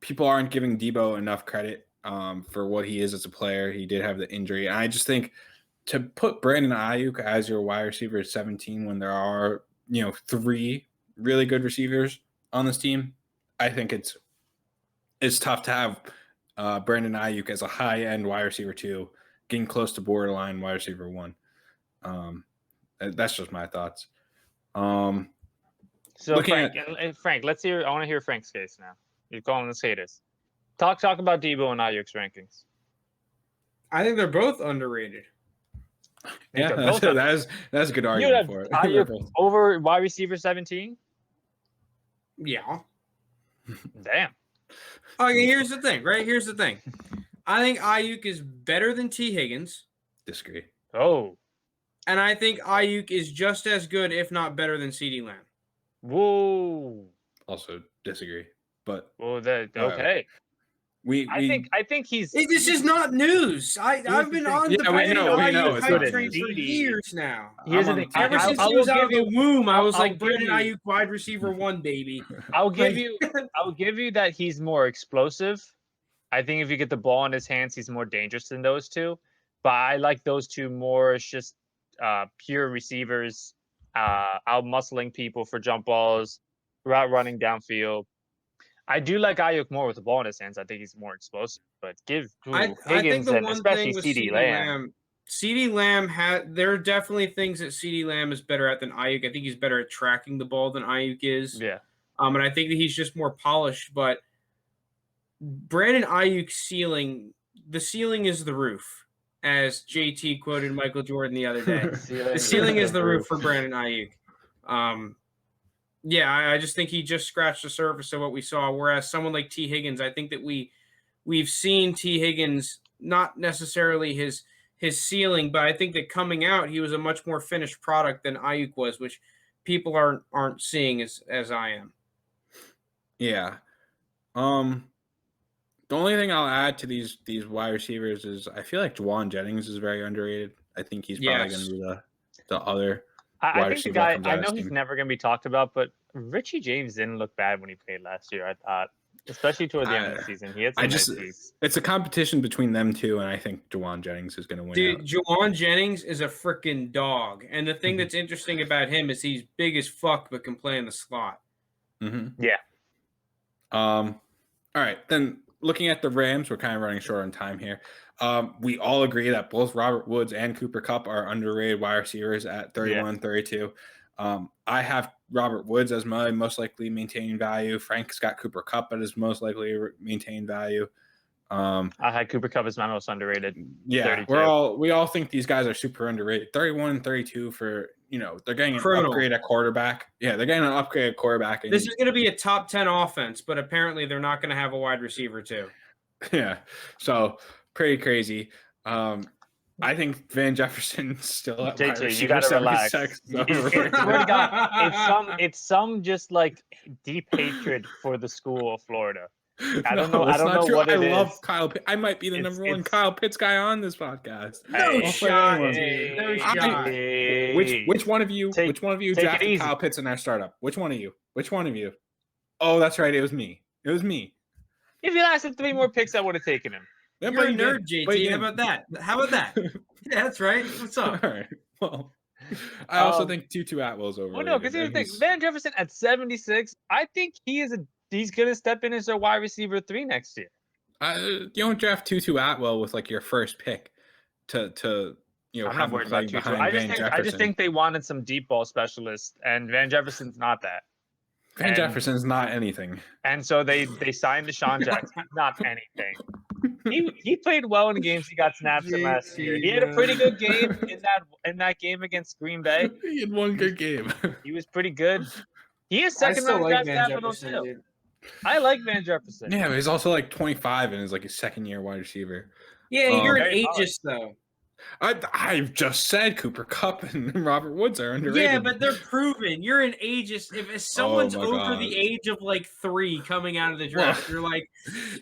S2: people aren't giving Deebo enough credit for what he is as a player. He did have the injury. And I just think to put Brandon Ayuk as your wide receiver at 17 when there are, 3 really good receivers on this team, I think it's tough to have Brandon Ayuk as a high-end wide receiver 2, getting close to borderline wide receiver 1. That's just my thoughts.
S4: So Frank, let's hear. I want to hear Frank's case now. You're calling this haters. Talk about Deebo and Ayuk's rankings.
S3: I think they're both underrated.
S2: Yeah, that's a good argument for it.
S4: Ayuk over wide receiver 17?
S3: Yeah.
S4: Damn.
S3: Okay, here's the thing, right? Here's the thing. I think Ayuk is better than T. Higgins.
S2: Disagree.
S4: Oh.
S3: And I think Ayuk is just as good, if not better, than CeeDee Lamb.
S4: Whoa.
S2: Also disagree. But
S4: okay. I think he's.
S3: This is not news. I've been on the Ayuk hype train for years now.
S4: Here's the thing.
S3: Ever since he was out of the womb, I was like, Brandon Ayuk, wide receiver 1, baby.
S4: I'll give you that he's more explosive. I think if you get the ball in his hands, he's more dangerous than those two. But I like those two more as just pure receivers, out muscling people for jump balls, route running downfield. I do like Ayuk more with the ball in his hands. I think he's more explosive. But Higgins and especially CeeDee Lamb.
S3: CeeDee Lamb there are definitely things that CeeDee Lamb is better at than Ayuk. I think he's better at tracking the ball than Ayuk is.
S4: Yeah.
S3: And I think that he's just more polished. But Brandon Ayuk's ceiling, the ceiling is the roof, as JT quoted Michael Jordan the other day. The ceiling is the roof for Brandon Ayuk. Yeah, I just think he just scratched the surface of what we saw. Whereas someone like T. Higgins, I think that we've seen T. Higgins, not necessarily his ceiling, but I think that coming out, he was a much more finished product than Ayuk was, which people aren't seeing as I am.
S2: Yeah. The only thing I'll add to these wide receivers is I feel like Juwan Jennings is very underrated. I think he's probably going to be the other.
S4: I think the guy, I know he's never going to be talked about, but Richie James didn't look bad when he played last year, I thought. especially toward the end of the season. He had some nice weeks.
S2: It's a competition between them two, and I think Juwan Jennings is going to win.
S3: Dude, Juwan Jennings is a freaking dog, and the thing that's interesting about him is he's big as fuck, but can play in the slot.
S2: Mm-hmm.
S4: Yeah.
S2: All right, then looking at the Rams, we're kind of running short on time here. We all agree that both Robert Woods and Cooper Kupp are underrated wide receivers at 31, 32. I have Robert Woods as my most likely maintaining value. Frank's got Cooper Kupp at his most likely maintained value.
S4: I had Cooper Kupp as my most underrated.
S2: Yeah,
S4: 32.
S2: we all think these guys are super underrated. 31 and 32 for, they're getting an upgrade at quarterback. Yeah, they're getting an upgrade at quarterback.
S3: This is going to be a top 10 offense, but apparently they're not going to have a wide receiver too.
S2: Yeah, so pretty crazy. I think Van Jefferson's still at wide receiver.
S4: You got to relax. It's some just like deep hatred for the school of Florida. I don't know what it is.
S2: I love Kyle Pitts. I might be the number one Kyle Pitts guy on this podcast.
S3: No shot.
S2: Which one of you drafted Kyle Pitts in our startup? Which one of you? Oh, that's right. It was me.
S4: If you lasted 3 more picks, I would have taken him.
S3: You're a nerd, JT. How about that? Yeah, that's right. What's up?
S2: All right. Well, I also think Tutu Atwell's over.
S4: Well, no, because here's the thing. Van Jefferson at 76, I think he's going to step in as a wide receiver 3 next year.
S2: You don't draft Tutu Atwell with like your first pick to
S4: I'm not worried about Tutu. I just think they wanted some deep ball specialists, and Van Jefferson's not that.
S2: Van Jefferson's not anything. And
S4: so they signed Deshaun Jackson. Not anything. He played well in the games he got snaps in last year. He had a pretty good game in that game against Green Bay.
S2: He had one good game.
S4: He was pretty good. He is second round draft capital too. I like Van Jefferson.
S2: Yeah, but he's also like 25 and is like his second year wide receiver.
S3: Yeah, you're an ageist though.
S2: I've just said Cooper Kupp and Robert Woods are underrated.
S3: Yeah, but they're proven. You're an ageist. If someone's over the age of like 3 coming out of the draft, you're like,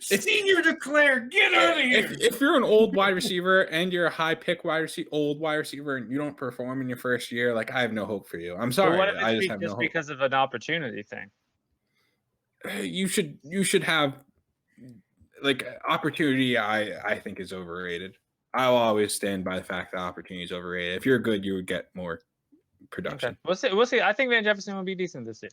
S3: senior declare, get out of here.
S2: If you're an old wide receiver and you're a high pick old wide receiver and you don't perform in your first year, like I have no hope for you. I'm sorry.
S4: But what if
S2: I just have no
S4: just
S2: hope.
S4: Because of an opportunity thing?
S2: You should have like opportunity. I think is overrated. I'll always stand by the fact that opportunity is overrated. If you're good, you would get more production.
S4: Okay. We'll see. I think Van Jefferson will be decent this year.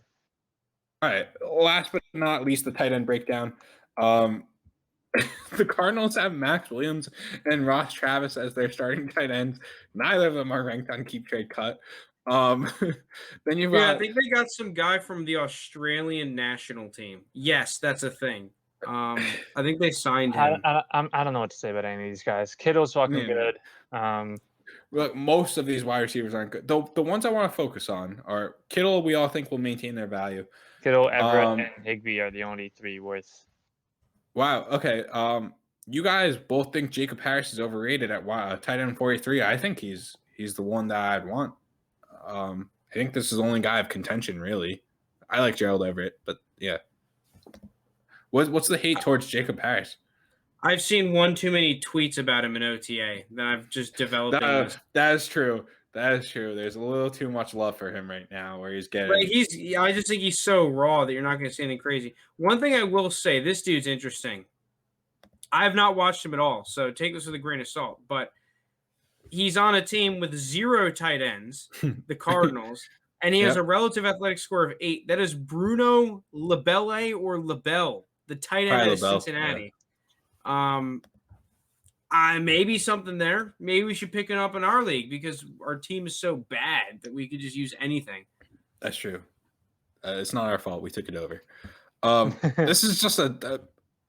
S2: All right. Last but not least, the tight end breakdown. The Cardinals have Max Williams and Ross Travis as their starting tight ends. Neither of them are ranked on Keep Trade Cut. Then you've got,
S3: I think they got some guy from the Australian national team. Yes, that's a thing. I think they signed him.
S4: I don't know what to say about any of these guys. Kittle's fucking good.
S2: Look, most of these wide receivers aren't good. The ones I want to focus on are Kittle. We all think will maintain their value.
S4: Kittle, Everett, and Higbee are the only 3 worth.
S2: Wow. Okay. You guys both think Jacob Harris is overrated at tight end 43. I think he's the one that I'd want. I think this is the only guy of contention, really. I like Gerald Everett, but yeah. What's the hate towards Jacob Harris?
S3: I've seen one too many tweets about him in OTA that I've just developed.
S2: That is true. There's a little too much love for him right now where he's getting.
S3: But I just think he's so raw that you're not going to say anything crazy. One thing I will say, this dude's interesting. I have not watched him at all, so take this with a grain of salt. But he's on a team with 0 tight ends, the Cardinals. And he has a relative athletic score of 8. That is Bruno Labelle or Labelle, the tight end of Cincinnati. Yeah. Maybe something there. Maybe we should pick it up in our league because our team is so bad that we could just use anything.
S2: That's true. It's not our fault. We took it over. This is just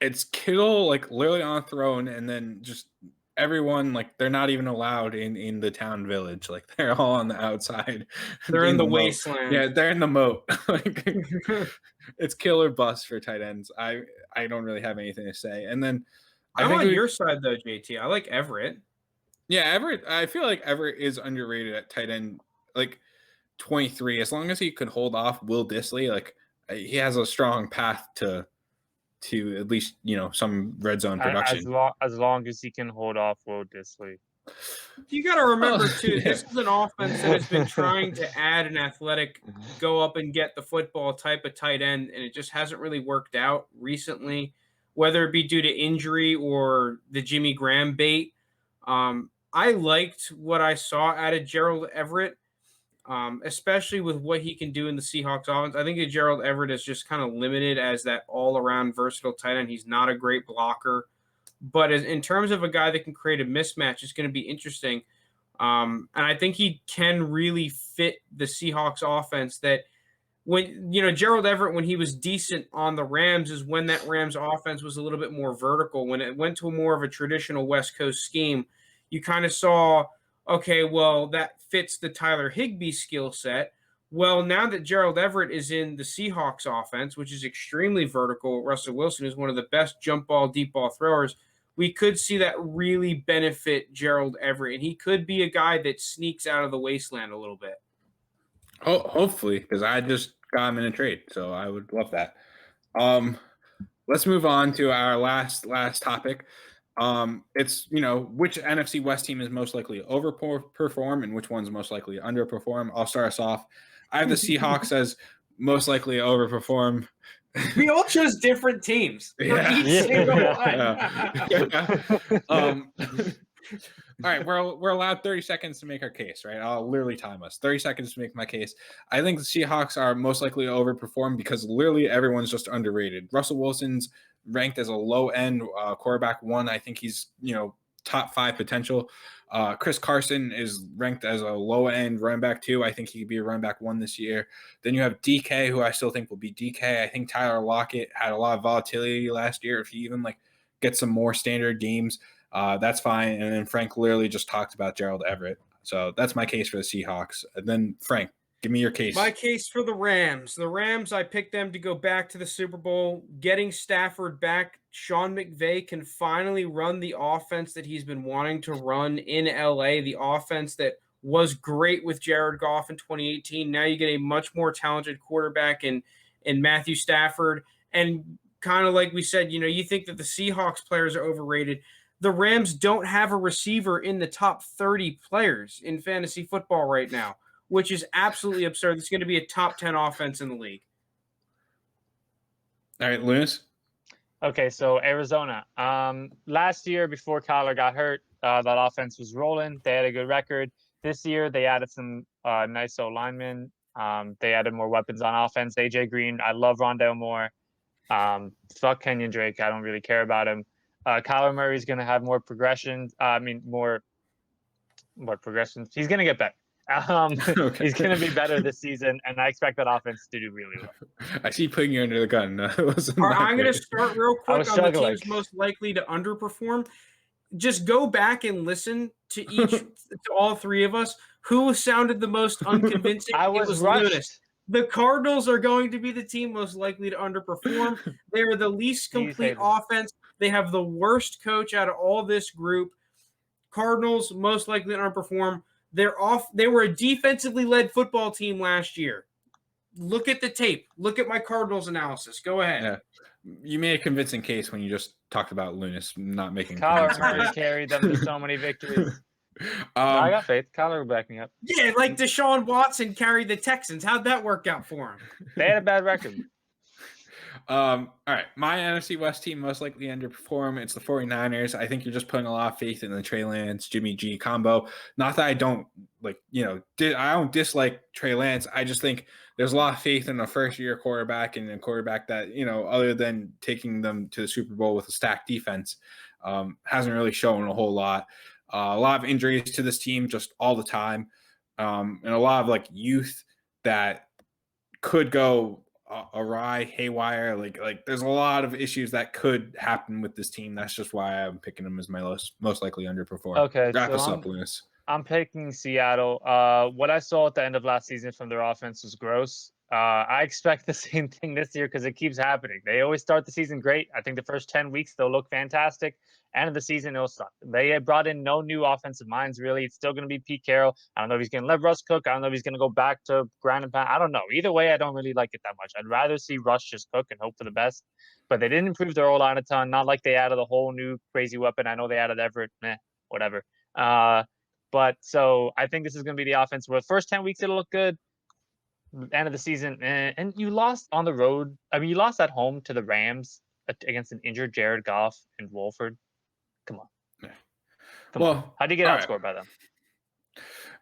S2: it's Kittle like literally on a throne, and then just everyone like they're not even allowed in the town village. Like they're all on the outside.
S3: They're in the wasteland.
S2: Yeah, they're in the moat. Like it's kill or bust for tight ends. I don't really have anything to say. And then
S3: I'm on your side though, JT. I like Everett.
S2: Yeah, Everett. I feel like Everett is underrated at tight end, like 23. As long as he could hold off Will Dissly, like he has a strong path to at least some red zone production.
S4: As long as he can hold off Will Dissly.
S3: You got to remember, too, this is an offense that has been trying to add an athletic, go up and get the football type of tight end, and it just hasn't really worked out recently, whether it be due to injury or the Jimmy Graham bait. I liked what I saw out of Gerald Everett, especially with what he can do in the Seahawks offense. I think that Gerald Everett is just kind of limited as that all-around versatile tight end. He's not a great blocker. But in terms of a guy that can create a mismatch, it's going to be interesting. And I think he can really fit the Seahawks offense that when, Gerald Everett, when he was decent on the Rams, is when that Rams offense was a little bit more vertical. When it went to more of a traditional West Coast scheme, you kind of saw, okay, well, that fits the Tyler Higbee skill set. Well, now that Gerald Everett is in the Seahawks offense, which is extremely vertical, Russell Wilson is one of the best jump ball, deep ball throwers. We could see that really benefit Gerald Everett, and he could be a guy that sneaks out of the wasteland a little bit.
S2: Oh, hopefully, because I just got him in a trade, so I would love that. Let's move on to our last topic. It's, which NFC West team is most likely to overperform and which one's most likely to underperform. I'll start us off. I have the Seahawks as most likely to overperform.
S1: We all chose different teams for each single one.
S2: All right, we're allowed 30 seconds to make our case, right? I'll literally time us. 30 seconds to make my case. I think the Seahawks are most likely to overperform because literally everyone's just underrated. Russell Wilson's ranked as a low-end quarterback 1. I think he's, top 5 potential. Chris Carson is ranked as a low-end running back 2. I think he could be a running back 1 this year. Then you have DK, who I still think will be DK. I think Tyler Lockett had a lot of volatility last year. If he even gets some more standard games, that's fine. And then Frank literally just talked about Gerald Everett. So that's my case for the Seahawks. And then Frank, give me your case.
S3: My case for the Rams. The Rams, I picked them to go back to the Super Bowl. Getting Stafford back, Sean McVay can finally run the offense that he's been wanting to run in LA, the offense that was great with Jared Goff in 2018. Now you get a much more talented quarterback in Matthew Stafford. And kind of like we said, you think that the Seahawks players are overrated. The Rams don't have a receiver in the top 30 players in fantasy football right now, which is absolutely absurd. It's going to be a top 10 offense in the league.
S2: All right, Lounis.
S4: Okay, so Arizona. Last year, before Kyler got hurt, that offense was rolling. They had a good record. This year, they added some nice linemen. They added more weapons on offense. AJ Green. I love Rondale Moore. Fuck Kenyon Drake. I don't really care about him. Kyler Murray's going to have more progressions. More progressions. He's going to get better. Okay. He's going to be better this season, and I expect that offense to do really well.
S2: I see putting you under the gun.
S3: I'm going to start real quick on the teams most likely to underperform. Just go back and listen to to all three of us. Who sounded the most unconvincing?
S4: It was Lounis.
S3: The Cardinals are going to be the team most likely to underperform. They are the least complete offense. They have the worst coach out of all this group. Cardinals most likely to underperform. They were a defensively led football team last year. Look at the tape. Look at my Cardinals analysis. Go ahead.
S2: Yeah. You made a convincing case when you just talked about Lounis not making.
S4: Kyler Murray carried them to so many victories. I got faith. Kyler will back me up.
S3: Yeah, like Deshaun Watson carried the Texans. How'd that work out for him?
S4: They had a bad record.
S2: All right. My NFC West team most likely underperform. It's the 49ers. I think you're just putting a lot of faith in the Trey Lance, Jimmy G combo. Not that I don't I don't dislike Trey Lance. I just think there's a lot of faith in a first-year quarterback and a quarterback that, other than taking them to the Super Bowl with a stacked defense, hasn't really shown a whole lot. A lot of injuries to this team just all the time, and a lot of youth that could go awry, haywire. There's a lot of issues that could happen with this team. That's just why I'm picking them as my most likely underperform.
S4: Okay,
S2: wrap us up, Lounis.
S4: I'm picking Seattle. What I saw at the end of last season from their offense was gross. I expect the same thing this year because it keeps happening. They always start the season great. I think the first 10 weeks they'll look fantastic. End of the season, it'll suck. They brought in no new offensive minds, really. It's still going to be Pete Carroll. I don't know if he's going to let Russ cook. I don't know if he's going to go back to ground and pound. I don't know. Either way, I don't really like it that much. I'd rather see Russ just cook and hope for the best. But they didn't improve their O-line a ton. Not like they added a whole new crazy weapon. I know they added Everett. Whatever. But so I think this is going to be the offense where the first 10 weeks it'll look good. End of the season, and you lost on the road. I mean, you lost at home to the Rams against an injured Jared Goff and Wolford. Come on.
S2: Yeah.
S4: Come on. How do you get outscored by them?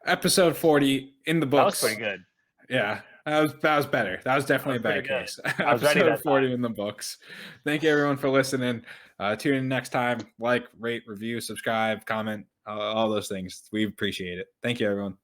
S2: Episode 40 in the books.
S4: That was pretty good.
S2: Yeah, that was better. That was definitely a better case. Episode 40 in the books. Thank you everyone for listening. Tune in next time. Like, rate, review, subscribe, comment, all those things. We appreciate it. Thank you, everyone.